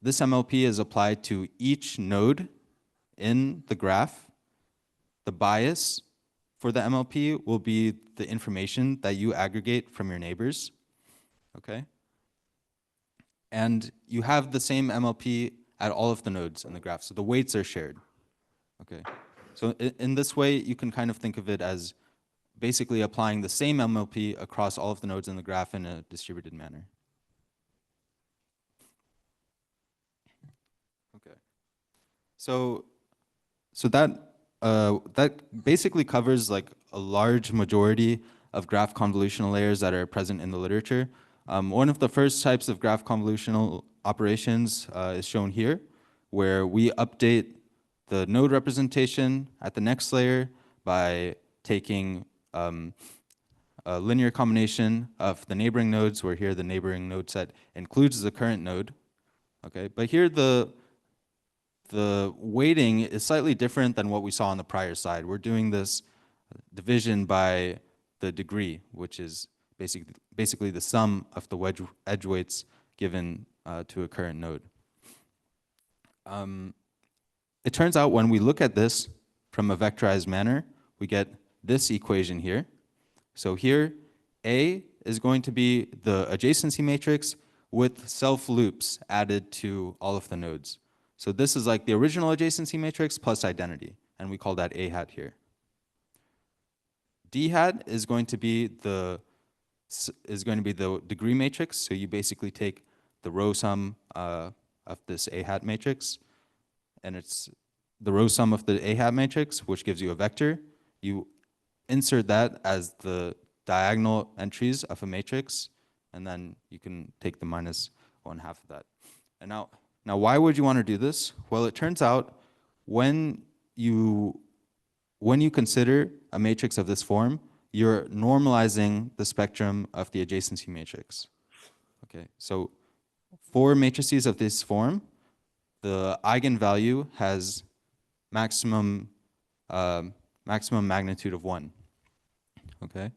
this MLP is applied to each node in the graph. The bias for the MLP will be the information that you aggregate from your neighbors, okay? And you have the same MLP at all of the nodes in the graph, so the weights are shared, okay? So in this way, you can kind of think of it as basically applying the same MLP across all of the nodes in the graph in a distributed manner. Okay. So that basically covers like a large majority of graph convolutional layers that are present in the literature. One of the first types of graph convolutional operations is shown here, where we update the node representation at the next layer by taking a linear combination of the neighboring nodes, where here the neighboring node set includes the current node. Okay, but here the weighting is slightly different than what we saw on the prior side. We're doing this division by the degree, which is basically the sum of the edge weights given to a current node. It turns out when we look at this from a vectorized manner, we get this equation here. So here, A is going to be the adjacency matrix with self loops added to all of the nodes. So this is like the original adjacency matrix plus identity, and we call that A hat here. D hat is going to be the degree matrix. So you basically take the row sum of this A hat matrix, and it's the row sum of the A hat matrix, which gives you a vector. You insert that as the diagonal entries of a matrix, and then you can take the minus 1/2 of that. And now why would you want to do this? Well, it turns out when you consider a matrix of this form, you're normalizing the spectrum of the adjacency matrix. Okay, so for matrices of this form, the eigenvalue has maximum magnitude of 1. Okay?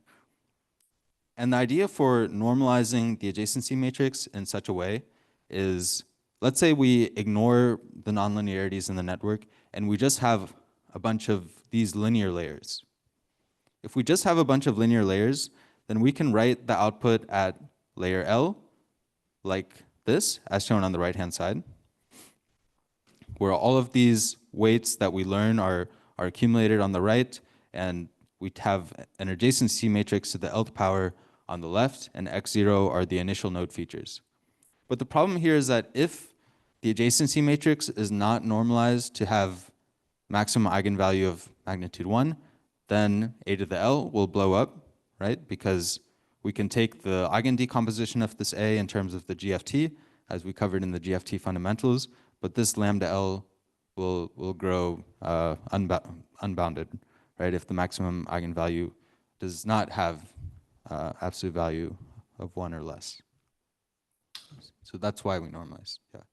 And the idea for normalizing the adjacency matrix in such a way is, let's say we ignore the nonlinearities in the network and we just have a bunch of these linear layers. If we just have a bunch of linear layers, then we can write the output at layer L like this, as shown on the right-hand side, where all of these weights that we learn are accumulated on the right, and we have an adjacency matrix to the Lth power on the left, and x0 are the initial node features. But the problem here is that if the adjacency matrix is not normalized to have maximum eigenvalue of magnitude 1, then A to the L will blow up, right? Because we can take the eigendecomposition of this A in terms of the GFT, as we covered in the GFT fundamentals, but this lambda L will grow unbounded, right? If the maximum eigenvalue does not have absolute value of 1 or less. So that's why we normalize, yeah.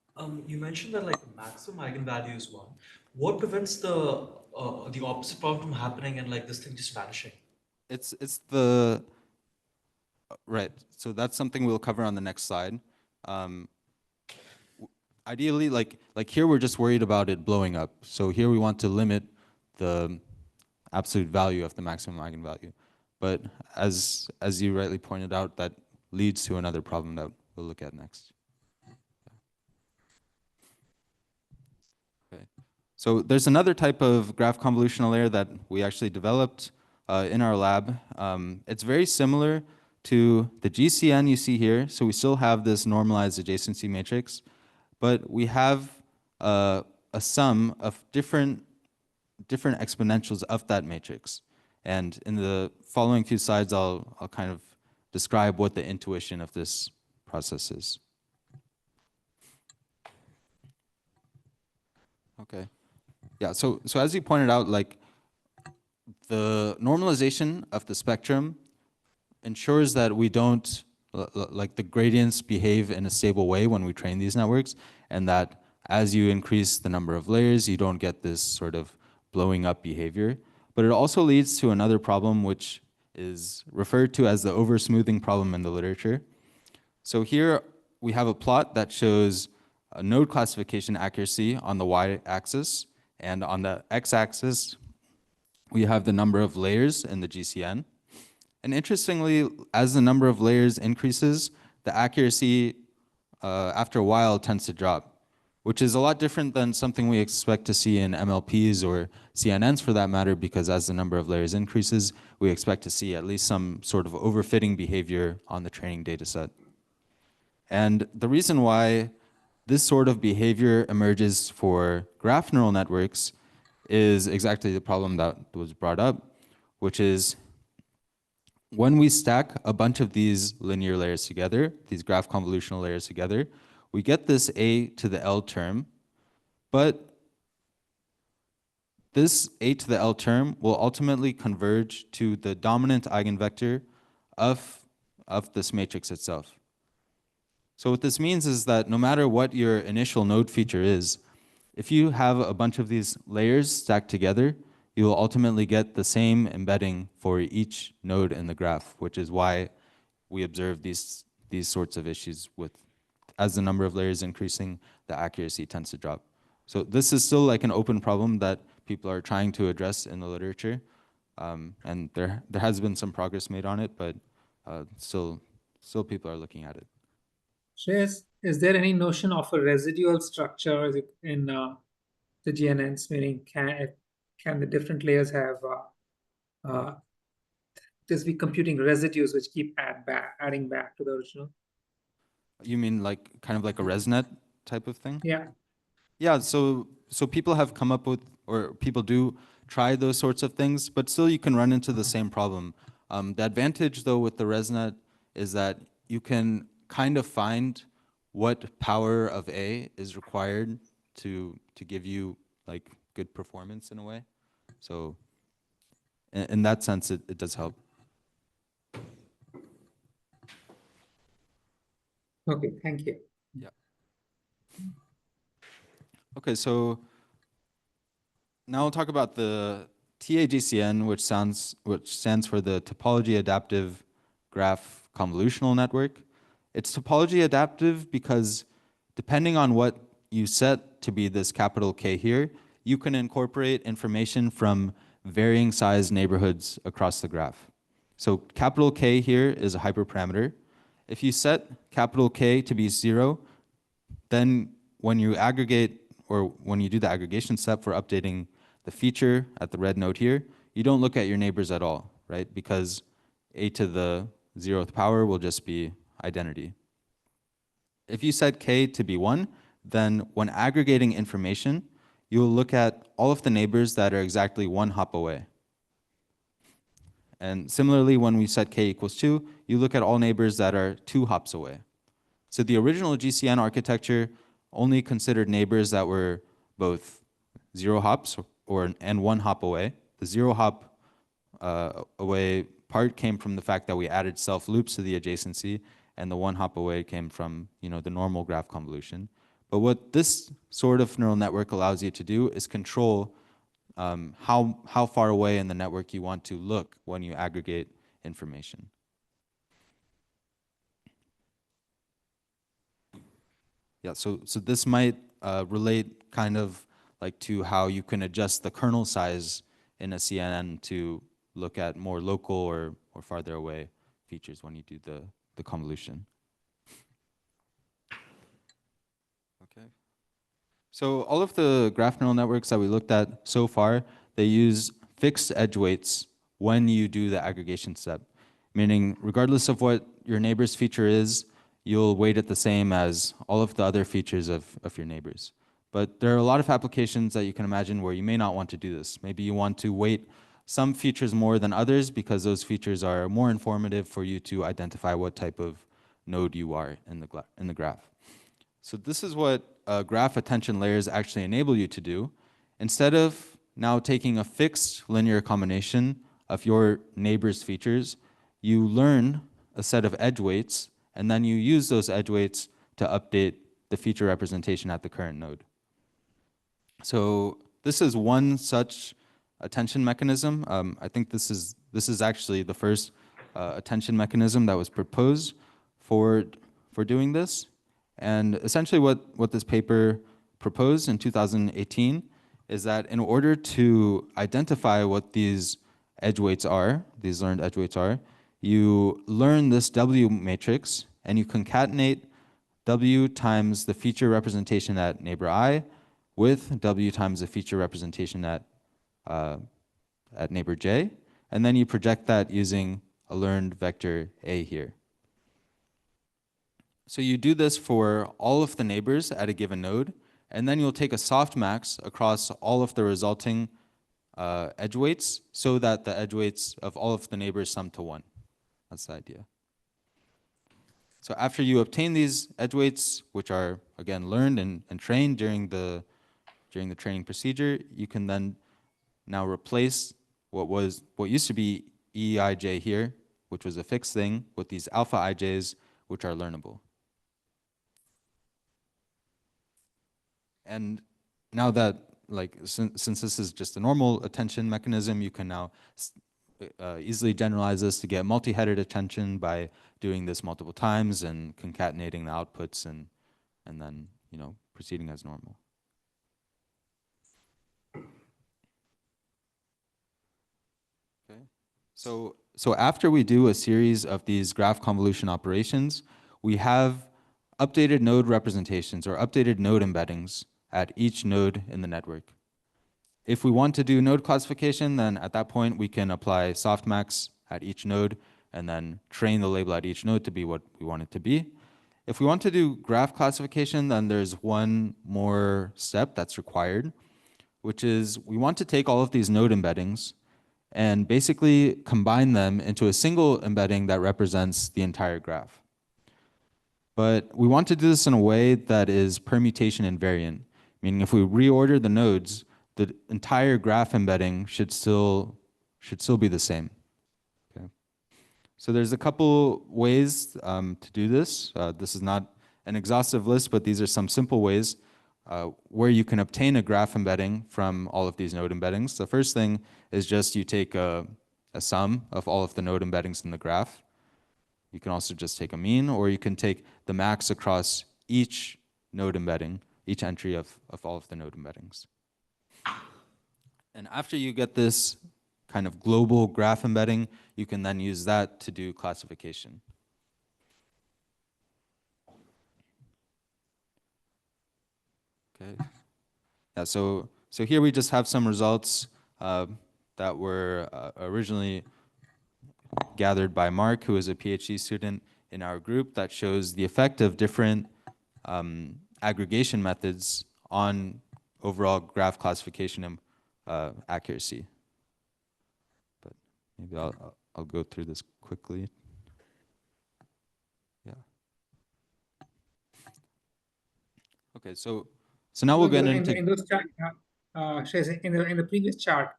You mentioned that like the maximum eigenvalue is 1. What prevents the opposite problem from happening and like this thing just vanishing? It's the right. So that's something we'll cover on the next slide. Ideally, like here, we're just worried about it blowing up. So here we want to limit the absolute value of the maximum eigenvalue. But as you rightly pointed out, that leads to another problem that we'll look at next. Okay. So there's another type of graph convolutional layer that we actually developed in our lab. It's very similar to the GCN you see here. So we still have this normalized adjacency matrix, but we have a sum of different exponentials of that matrix. And in the following few slides, I'll kind of describe what the intuition of this process is. Okay. Yeah, so as you pointed out, like the normalization of the spectrum ensures that we don't, like the gradients behave in a stable way when we train these networks, and that as you increase the number of layers, you don't get this sort of blowing up behavior. But it also leads to another problem, which is referred to as the over-smoothing problem in the literature. So here we have a plot that shows a node classification accuracy on the y-axis, and on the x-axis, we have the number of layers in the GCN. And interestingly, as the number of layers increases, the accuracy after a while tends to drop, which is a lot different than something we expect to see in MLPs or CNNs for that matter, because as the number of layers increases, we expect to see at least some sort of overfitting behavior on the training data set. And the reason why this sort of behavior emerges for graph neural networks is exactly the problem that was brought up, which is when we stack a bunch of these linear layers together, these graph convolutional layers together, we get this A to the L term, but this A to the L term will ultimately converge to the dominant eigenvector of this matrix itself. So what this means is that no matter what your initial node feature is, if you have a bunch of these layers stacked together, you will ultimately get the same embedding for each node in the graph, which is why we observe these sorts of issues with, as the number of layers increasing, the accuracy tends to drop. So this is still like an open problem that people are trying to address in the literature. And there has been some progress made on it, but still people are looking at it. Shreyas, is there any notion of a residual structure in the GNNs, meaning can the different layers have just be computing residues which keep adding back to the original? You mean like kind of like a ResNet type of thing? Yeah. Yeah, so people have come up with, or people do try those sorts of things, but still you can run into the same problem. The advantage though with the ResNet is that you can kind of find what power of A is required to give you like good performance in a way. So in that sense, it does help. Okay, thank you. Yeah. Okay, so now we'll talk about the TAGCN, which stands for the Topology Adaptive Graph Convolutional Network. It's topology adaptive because depending on what you set to be this capital K here, you can incorporate information from varying size neighborhoods across the graph. So capital K here is a hyperparameter. If you set capital K to be 0, then when you aggregate, or when you do the aggregation step for updating the feature at the red node here, you don't look at your neighbors at all, right? Because A to the 0th power will just be identity. If you set K to be 1, then when aggregating information, you will look at all of the neighbors that are exactly 1 hop away. And similarly, when we set K equals 2, you look at all neighbors that are 2 hops away. So the original GCN architecture only considered neighbors that were both 0 hops and 1 hop away. The 0 hop away part came from the fact that we added self loops to the adjacency, and the 1 hop away came from the normal graph convolution. But what this sort of neural network allows you to do is control how far away in the network you want to look when you aggregate information. Yeah, so this might relate kind of like to how you can adjust the kernel size in a CNN to look at more local or farther away features when you do the convolution. Okay. So all of the graph neural networks that we looked at so far, they use fixed edge weights when you do the aggregation step, meaning regardless of what your neighbor's feature is, you'll weight it the same as all of the other features of your neighbors. But there are a lot of applications that you can imagine where you may not want to do this. Maybe you want to weight some features more than others because those features are more informative for you to identify what type of node you are in the graph. So this is what graph attention layers actually enable you to do. Instead of now taking a fixed linear combination of your neighbor's features, you learn a set of edge weights, and then you use those edge weights to update the feature representation at the current node. So this is one such attention mechanism. I think this is actually the first attention mechanism that was proposed for doing this. And essentially what this paper proposed in 2018 is that in order to identify what these edge weights are, these learned edge weights are, you learn this W matrix and you concatenate W times the feature representation at neighbor I with W times the feature representation at neighbor J, and then you project that using a learned vector A here. So you do this for all of the neighbors at a given node, and then you'll take a softmax across all of the resulting edge weights so that the edge weights of all of the neighbors sum to 1. That's the idea. So after you obtain these edge weights, which are again learned and trained during the training procedure, you can then now replace what used to be EIJ here, which was a fixed thing, with these alpha IJs, which are learnable. And now that, since this is just a normal attention mechanism, you can now easily generalize this to get multi-headed attention by doing this multiple times and concatenating the outputs and then, proceeding as normal. Okay. So after we do a series of these graph convolution operations, we have updated node representations or updated node embeddings at each node in the network. If we want to do node classification, then at that point we can apply softmax at each node and then train the label at each node to be what we want it to be. If we want to do graph classification, then there's one more step that's required, which is we want to take all of these node embeddings and basically combine them into a single embedding that represents the entire graph. But we want to do this in a way that is permutation invariant, meaning if we reorder the nodes, the entire graph embedding should still be the same. Okay. So there's a couple ways to do this. This is not an exhaustive list, but these are some simple ways where you can obtain a graph embedding from all of these node embeddings. The first thing is just you take a sum of all of the node embeddings in the graph. You can also just take a mean, or you can take the max across each node embedding, each entry of all of the node embeddings. And after you get this kind of global graph embedding, you can then use that to do classification. Okay. Yeah, so here we just have some results that were originally gathered by Mark, who is a PhD student in our group, that shows the effect of different aggregation methods on overall graph classification and accuracy. But maybe I'll go through this quickly. Yeah. Okay, so now we'll get into in those chart, Shreyas, in the previous chart,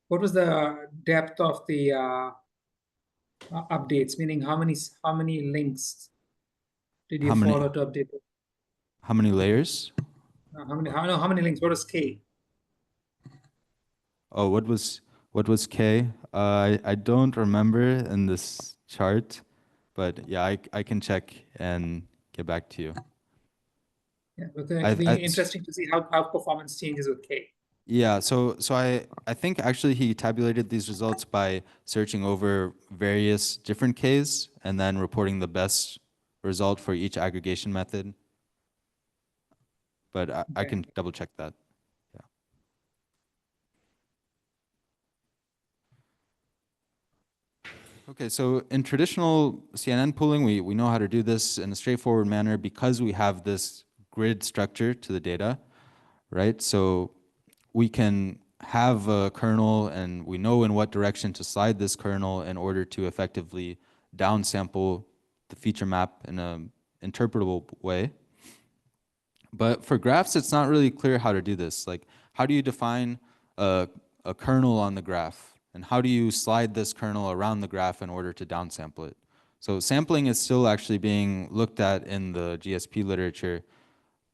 what was the depth of the updates? Meaning, how many links did you follow to update it? How many layers? How many links? What is K? Oh, what was K? I don't remember in this chart, but yeah, I can check and get back to you. Yeah, but it'd be interesting to see how performance changes with K. Yeah, so I think actually he tabulated these results by searching over various different Ks and then reporting the best result for each aggregation method. but I Okay. can double check that. Okay, so in traditional CNN pooling, we know how to do this in a straightforward manner because we have this grid structure to the data, right? So we can have a kernel and we know in what direction to slide this kernel in order to effectively downsample the feature map in an interpretable way. But for graphs, it's not really clear how to do this. Like, how do you define a kernel on the graph? And how do you slide this kernel around the graph in order to downsample it? So sampling is still actually being looked at in the GSP literature,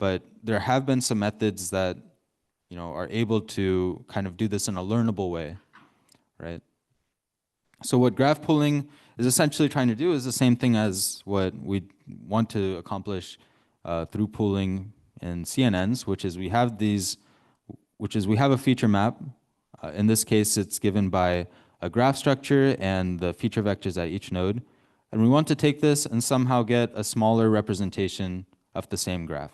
but there have been some methods that are able to kind of do this in a learnable way, right? So what graph pooling is essentially trying to do is the same thing as what we want to accomplish through pooling in CNNs, which is we have a feature map. In this case, it's given by a graph structure and the feature vectors at each node. And we want to take this and somehow get a smaller representation of the same graph.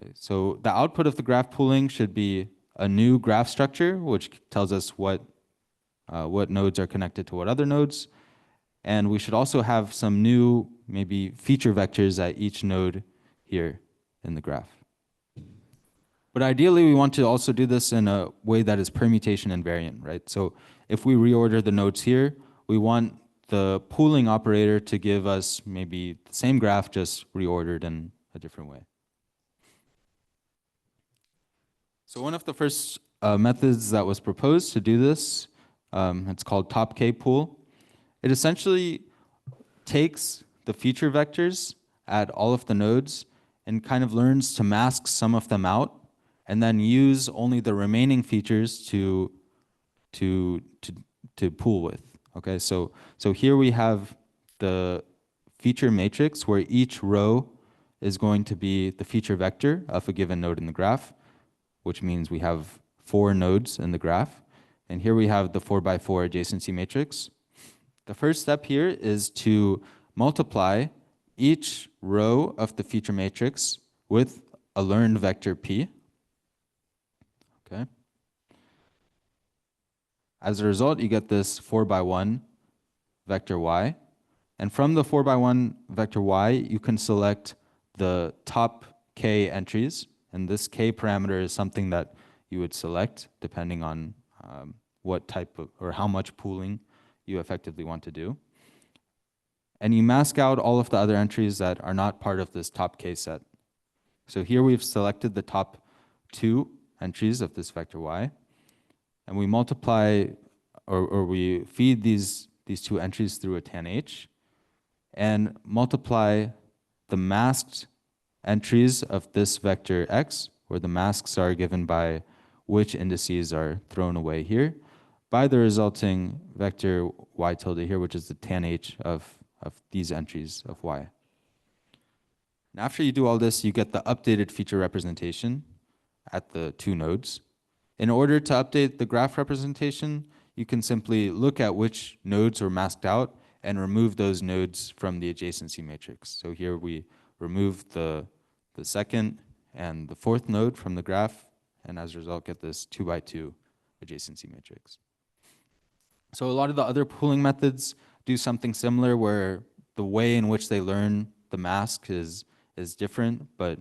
Okay, so the output of the graph pooling should be a new graph structure, which tells us what nodes are connected to what other nodes. And we should also have some new, maybe feature vectors at each node here in the graph. But ideally, we want to also do this in a way that is permutation invariant, right? So if we reorder the nodes here, we want the pooling operator to give us maybe the same graph, just reordered in a different way. So one of the first methods that was proposed to do this, it's called top K pool. It essentially takes the feature vectors at all of the nodes and kind of learns to mask some of them out and then use only the remaining features to pool with. Okay, so here we have the feature matrix where each row is going to be the feature vector of a given node in the graph, which means we have 4 nodes in the graph. And here we have the 4x4 adjacency matrix. The first step here is to multiply each row of the feature matrix with a learned vector P. Okay. As a result, you get this 4x1 vector Y. And from the 4x1 vector Y, you can select the top K entries. And this K parameter is something that you would select depending on what type of, or how much pooling you effectively want to do. And you mask out all of the other entries that are not part of this top K set. So here we've selected the top 2 entries of this vector Y. And we multiply, or we feed these 2 entries through a tanh, and multiply the masked entries of this vector X, where the masks are given by which indices are thrown away here, by the resulting vector Y tilde here, which is the tanh of these entries of Y. And after you do all this, you get the updated feature representation at the 2 nodes. In order to update the graph representation, you can simply look at which nodes were masked out and remove those nodes from the adjacency matrix. So here we remove the second and the 4th node from the graph, and as a result get this 2x2 adjacency matrix. So a lot of the other pooling methods do something similar where the way in which they learn the mask is different, but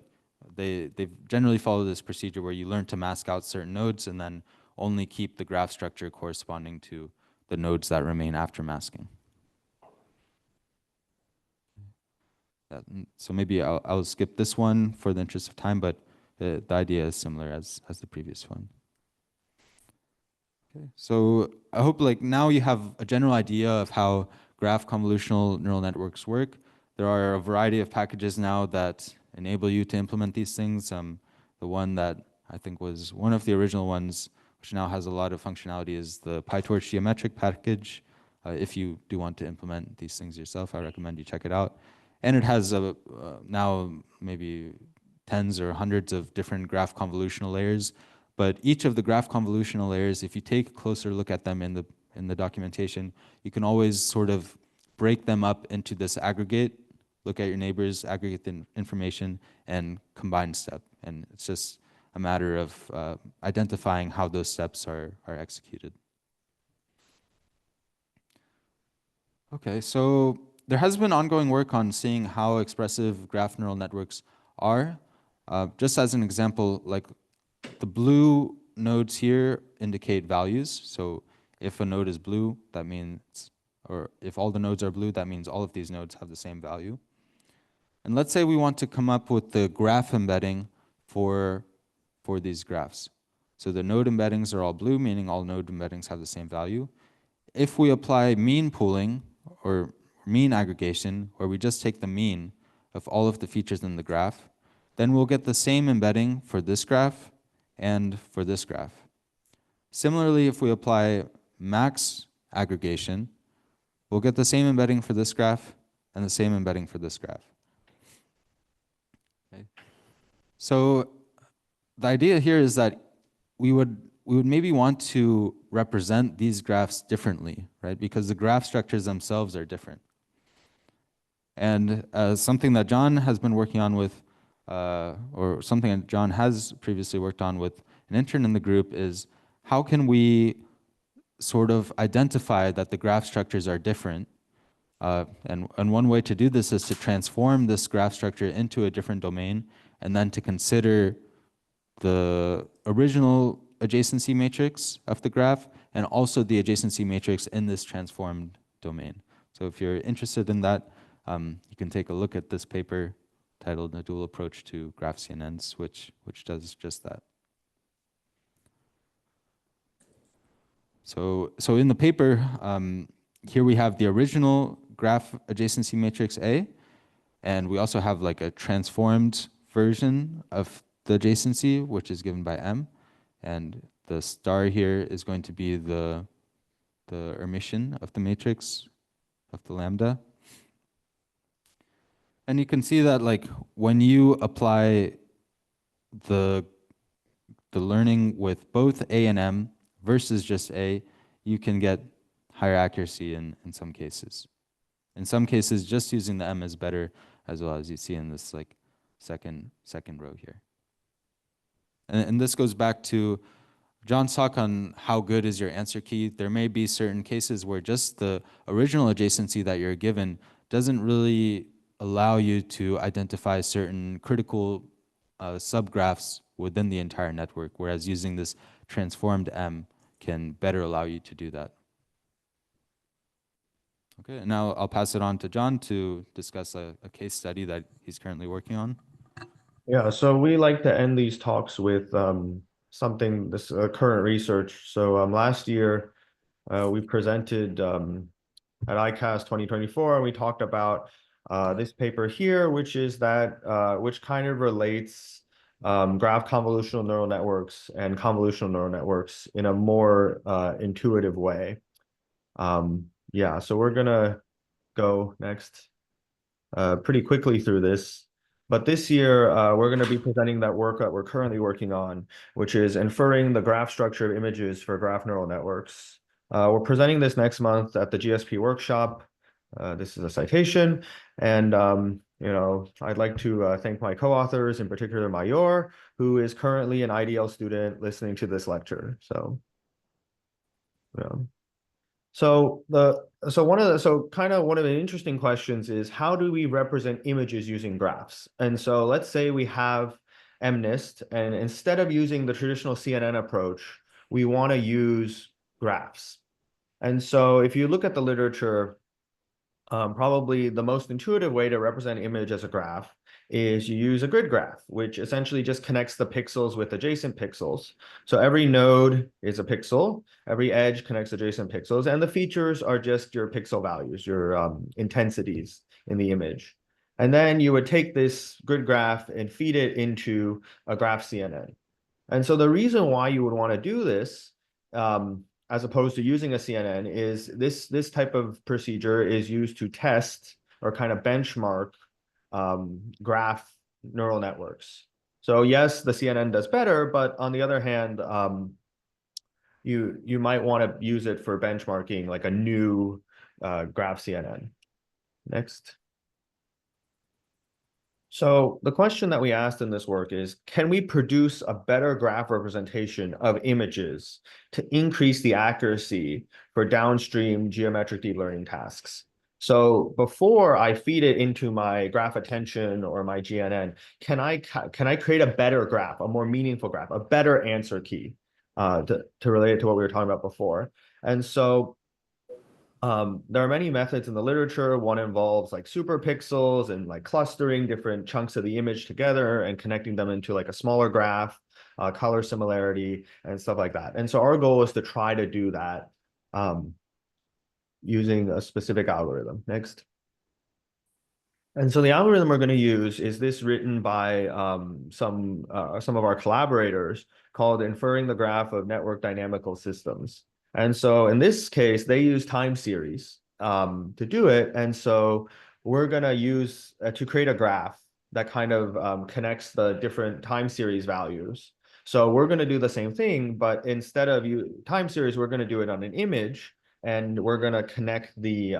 they generally follow this procedure where you learn to mask out certain nodes and then only keep the graph structure corresponding to the nodes that remain after masking. So maybe I'll skip this one for the interest of time, but the idea is similar as the previous one. Okay, so I hope now you have a general idea of how graph convolutional neural networks work. There are a variety of packages now that enable you to implement these things. The one that I think was one of the original ones, which now has a lot of functionality, is the PyTorch geometric package. If you do want to implement these things yourself, I recommend you check it out. And it has now maybe tens or hundreds of different graph convolutional layers. But each of the graph convolutional layers, if you take a closer look at them in the documentation, you can always sort of break them up into this aggregate look at your neighbors, aggregate the information, and combine step. And it's just a matter of identifying how those steps are executed. Okay, so there has been ongoing work on seeing how expressive graph neural networks are. Just as an example, like the blue nodes here indicate values. So if a node is blue, that means, or if all the nodes are blue, that means all of these nodes have the same value. And let's say we want to come up with the graph embedding for these graphs. So the node embeddings are all blue, meaning all node embeddings have the same value. If we apply mean pooling or mean aggregation, where we just take the mean of all of the features in the graph, then we'll get the same embedding for this graph and for this graph. Similarly, if we apply max aggregation, we'll get the same embedding for this graph and the same embedding for this graph. Okay. So the idea here is that we would maybe want to represent these graphs differently, right? Because the graph structures themselves are different. And something that John has been working on with, or something that John has previously worked on with an intern in the group is how can we sort of identify that the graph structures are different. And one way to do this is to transform this graph structure into a different domain and then to consider the original adjacency matrix of the graph and also the adjacency matrix in this transformed domain. So if you're interested in that, you can take a look at this paper titled A Dual Approach to Graph CNNs, which does just that. So in the paper, here we have the original graph adjacency matrix A, and we also have like a transformed version of the adjacency, which is given by M, and the star here is going to be the Hermitian of the matrix of the lambda. And you can see that like when you apply the learning with both A and M versus just A, you can get higher accuracy in some cases. In some cases, just using the M is better, as well as you see in this like second row here. And this goes back to John's talk on how good is your answer key. There may be certain cases where just the original adjacency that you're given doesn't really allow you to identify certain critical subgraphs within the entire network, whereas using this transformed M can better allow you to do that. Okay, and now I'll pass it on to John to discuss a case study that he's currently working on. Yeah, so we like to end these talks with something, this current research. So last year we presented at ICASS 2024, and we talked about this paper here, which is that which kind of relates graph convolutional neural networks and convolutional neural networks in a more intuitive way. Yeah, so we're gonna go next pretty quickly through this. But this year, we're going to be presenting that work that we're currently working on, which is inferring the graph structure of images for graph neural networks. We're presenting this next month at the GSP workshop. This is a citation. And, you know, I'd like to thank my co-authors, in particular Mayor, who is currently an IDL student listening to this lecture. So, yeah. So one of the interesting questions is how do we represent images using graphs? And so let's say we have MNIST, and instead of using the traditional CNN approach, we want to use graphs. And so if you look at the literature, probably the most intuitive way to represent image as a graph is you use a grid graph, which essentially just connects the pixels with adjacent pixels. So every node is a pixel, every edge connects adjacent pixels, and the features are just your pixel values, your intensities in the image. And then you would take this grid graph and feed it into a graph CNN. And so the reason why you would want to do this, as opposed to using a CNN, is this type of procedure is used to test or kind of benchmark graph neural networks. So yes, the CNN does better, but on the other hand, you might want to use it for benchmarking like a new graph CNN. Next. So the question that we asked in this work is, can we produce a better graph representation of images to increase the accuracy for downstream geometric deep learning tasks? So before I feed it into my graph attention or my GNN, can I create a better graph, a more meaningful graph, a better answer key to relate it to what we were talking about before? And so there are many methods in the literature. One involves like superpixels and like clustering different chunks of the image together and connecting them into like a smaller graph, color similarity, and stuff like that. And so our goal is to try to do that using a specific algorithm. Next. And so the algorithm we're going to use is this written by some of our collaborators called Inferring the Graph of Network Dynamical Systems. And so in this case, they use time series to do it. And so we're going to use to create a graph that kind of connects the different time series values. So we're going to do the same thing, but instead of time series, we're going to do it on an image, and we're going to connect the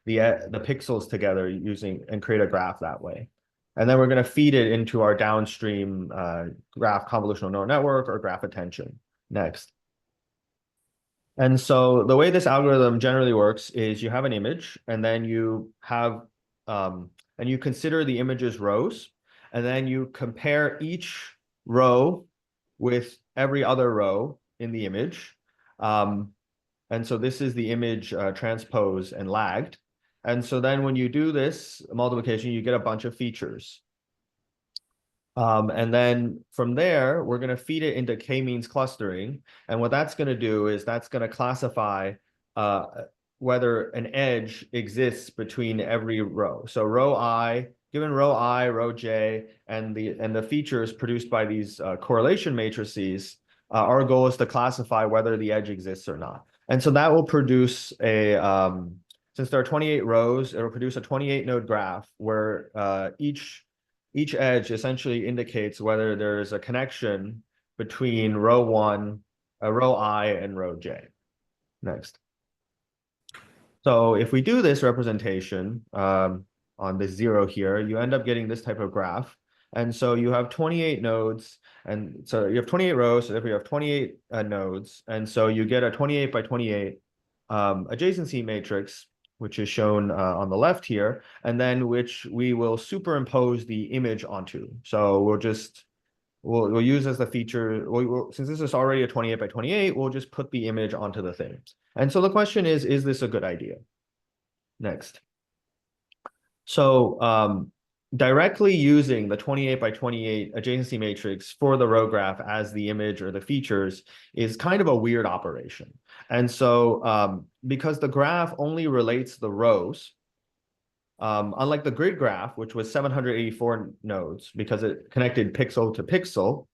pixels together using and create a graph that way. And then we're going to feed it into our downstream graph convolutional neural network or graph attention. Next. And so the way this algorithm generally works is you have an image, and then you have and you consider the image's rows, and then you compare each row with every other row in the image. And so this is the image transposed and lagged. And so then when you do this multiplication, you get a bunch of features. And then from there, we're going to feed it into k-means clustering. And what that's going to do is that's going to classify whether an edge exists between every row. So row I, given row I, row J, and the features produced by these correlation matrices, our goal is to classify whether the edge exists or not. And so that will produce a, since there are 28 rows, it will produce a 28 node graph where each edge essentially indicates whether there is a connection between row I, and row J. Next. So if we do this representation on the 0 here, you end up getting this type of graph. And so you have 28 nodes, and so you have 28 rows, so if you have 28 nodes, and so you get a 28 by 28 adjacency matrix, which is shown on the left here, and then which we will superimpose the image onto. So we'll use as the feature, since this is already a 28 by 28, we'll just put the image onto the thing. And so the question is this a good idea? Next. So directly using the 28 by 28 adjacency matrix for the row graph as the image or the features is kind of a weird operation. And so because the graph only relates the rows, unlike the grid graph, which was 784 nodes because it connected pixel to pixel,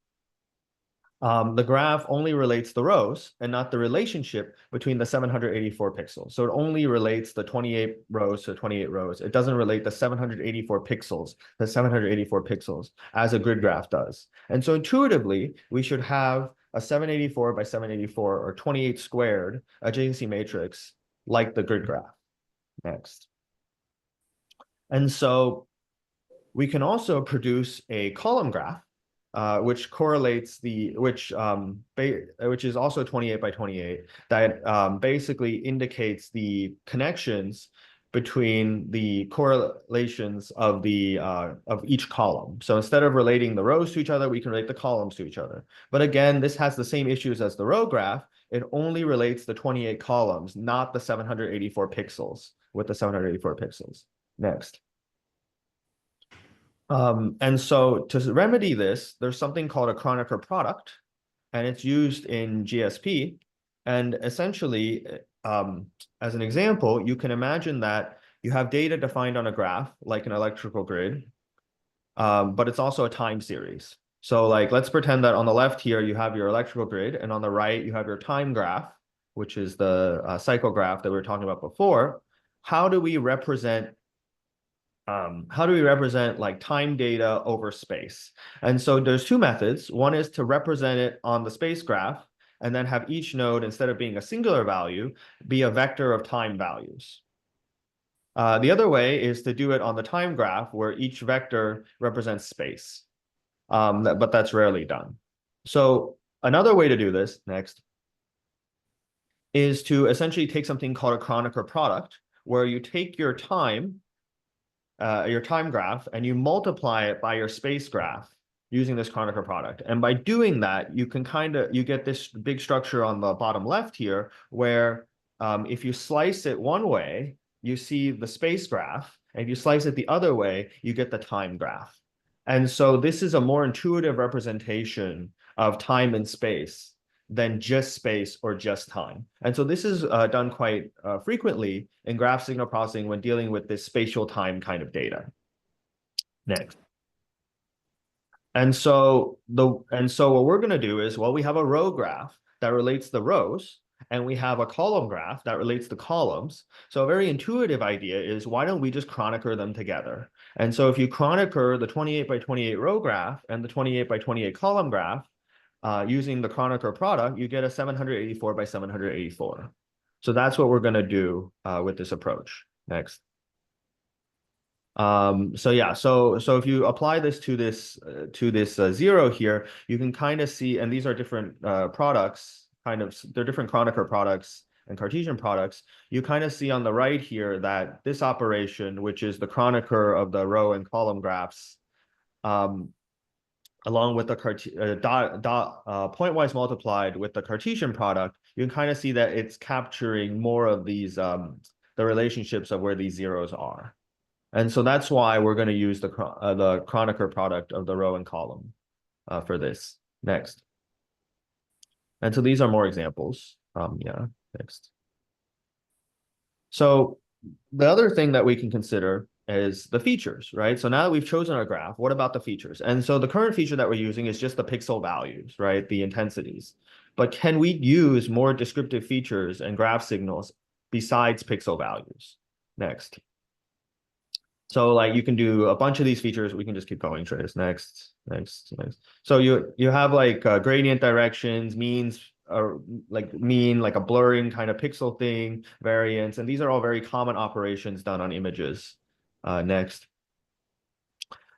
the graph only relates the rows and not the relationship between the 784 pixels. So it only relates the 28 rows to 28 rows. It doesn't relate the 784 pixels, the 784 pixels, as a grid graph does. And so intuitively, we should have a 784 by 784 or 28 squared adjacency matrix like the grid graph. Next. And so we can also produce a column graph, which correlates which is also 28 by 28, that basically indicates the connections between the correlations of each column. So instead of relating the rows to each other, we can relate the columns to each other. But again, this has the same issues as the row graph. It only relates the 28 columns, not the 784 pixels with the 784 pixels. Next. And so to remedy this, there's something called a Kronecker product, and it's used in GSP. And essentially, as an example, you can imagine that you have data defined on a graph, like an electrical grid, but it's also a time series. So like, let's pretend that on the left here, you have your electrical grid, and on the right, you have your time graph, which is the cycle graph that we were talking about before. How do we represent like time data over space? And so there's two methods. One is to represent it on the space graph and then have each node, instead of being a singular value, be a vector of time values. The other way is to do it on the time graph where each vector represents space. But that's rarely done. So another way to do this, next, is to essentially take something called a Kronecker product, where you take your time graph and you multiply it by your space graph using this Kronecker product. And by doing that, you can you get this big structure on the bottom left here, where if you slice it one way, you see the space graph, and if you slice it the other way, you get the time graph. And so this is a more intuitive representation of time and space than just space or just time. And so this is done quite frequently in graph signal processing when dealing with this spatial time kind of data. Next. And so what we're going to do is, well, we have a row graph that relates the rows, and we have a column graph that relates the columns. So a very intuitive idea is, why don't we just Kronecker them together? And so if you Kronecker the 28 by 28 row graph and the 28 by 28 column graph, using the Kronecker product, you get a 784 by 784. So that's what we're going to do with this approach. Next. So yeah, so if you apply this to this zero here, you can kind of see, and these are different products, they're different Kronecker products and Cartesian products. You kind of see on the right here that this operation, which is the Kronecker of the row and column graphs, along with the pointwise multiplied with the Cartesian product, you can kind of see that it's capturing more of these the relationships of where these zeros are. And so that's why we're going to use the Kronecker product of the row and column for this. Next. And so these are more examples. Yeah, next. So the other thing that we can consider is the features, right? So now that we've chosen our graph, what about the features? And so the current feature that we're using is just the pixel values, right? The intensities. But can we use more descriptive features and graph signals besides pixel values? Next. So like you can do a bunch of these features. We can just keep going, Trace. Next. So you have like gradient directions, means, or like mean, like a blurring kind of pixel thing, variance, and these are all very common operations done on images. Next.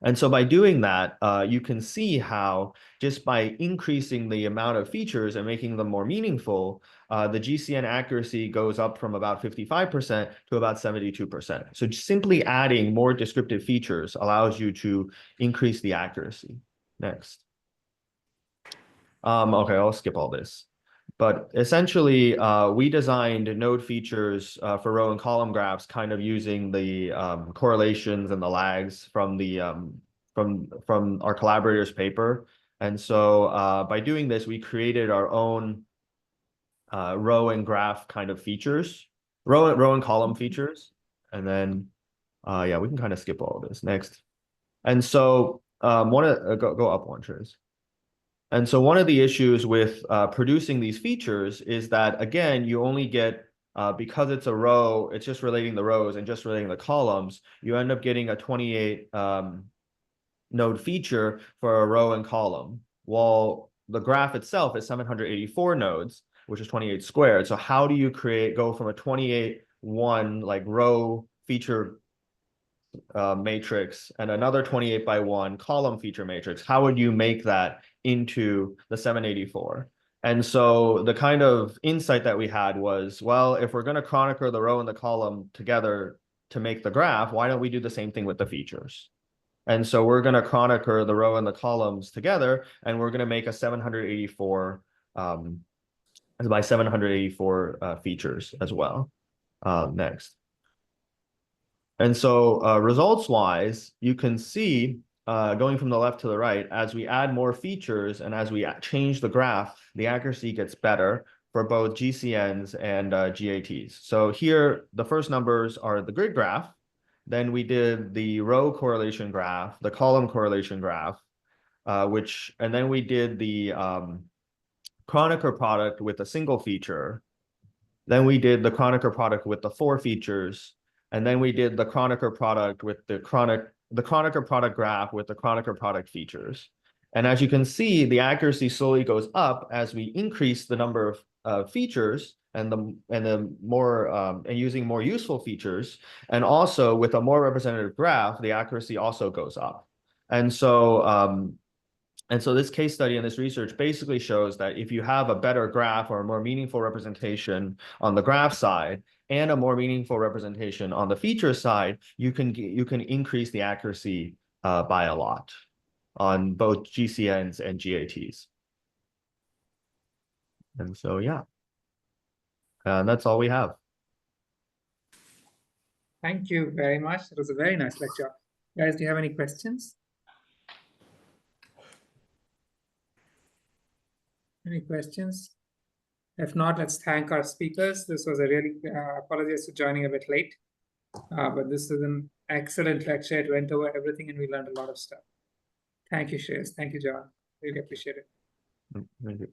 And so by doing that, you can see how just by increasing the amount of features and making them more meaningful, the GCN accuracy goes up from about 55% to about 72%. So simply adding more descriptive features allows you to increase the accuracy. Next. Okay, I'll skip all this. But essentially, we designed node features for row and column graphs, kind of using the correlations and the lags from the from our collaborators' paper. And so by doing this, we created our own row and graph kind of features, row and column features. And then, yeah, we can kind of skip all of this. Next. And so go up one, Trace. And so one of the issues with producing these features is that, again, you only get, because it's a row, it's just relating the rows and just relating the columns, you end up getting a 28 node feature for a row and column, while the graph itself is 784 nodes, which is 28 squared. So how do you go from a 28-1 like row feature matrix and another 28 by 1 column feature matrix? How would you make that into the 784? And so the kind of insight that we had was, well, if we're going to Kronecker the row and the column together to make the graph, why don't we do the same thing with the features? And so we're going to Kronecker the row and the columns together, and we're going to make a 784 by 784 features as well. Next. And so results-wise, you can see going from the left to the right, as we add more features and as we change the graph, the accuracy gets better for both GCNs and GATs. So here, the first numbers are the grid graph. Then we did the row correlation graph, the column correlation graph, and then we did the Kronecker product with a single feature. Then we did the Kronecker product with the 4 features. And then we did the Kronecker product with the Kronecker product graph with the Kronecker product features. And as you can see, the accuracy slowly goes up as we increase the number of features and the more and using more useful features, and also with a more representative graph, the accuracy also goes up. And so this case study and this research basically shows that if you have a better graph or a more meaningful representation on the graph side and a more meaningful representation on the feature side, you can increase the accuracy by a lot on both GCNs and GATs. And so, yeah, that's all we have. Thank you very much. It was a very nice lecture. Guys, do you have any questions? Any questions? If not, let's thank our speakers. This was a really, apologies for joining a bit late, but this is an excellent lecture. It went over everything and we learned a lot of stuff. Thank you, Shreyas. Thank you, John. Really appreciate it. Thank you.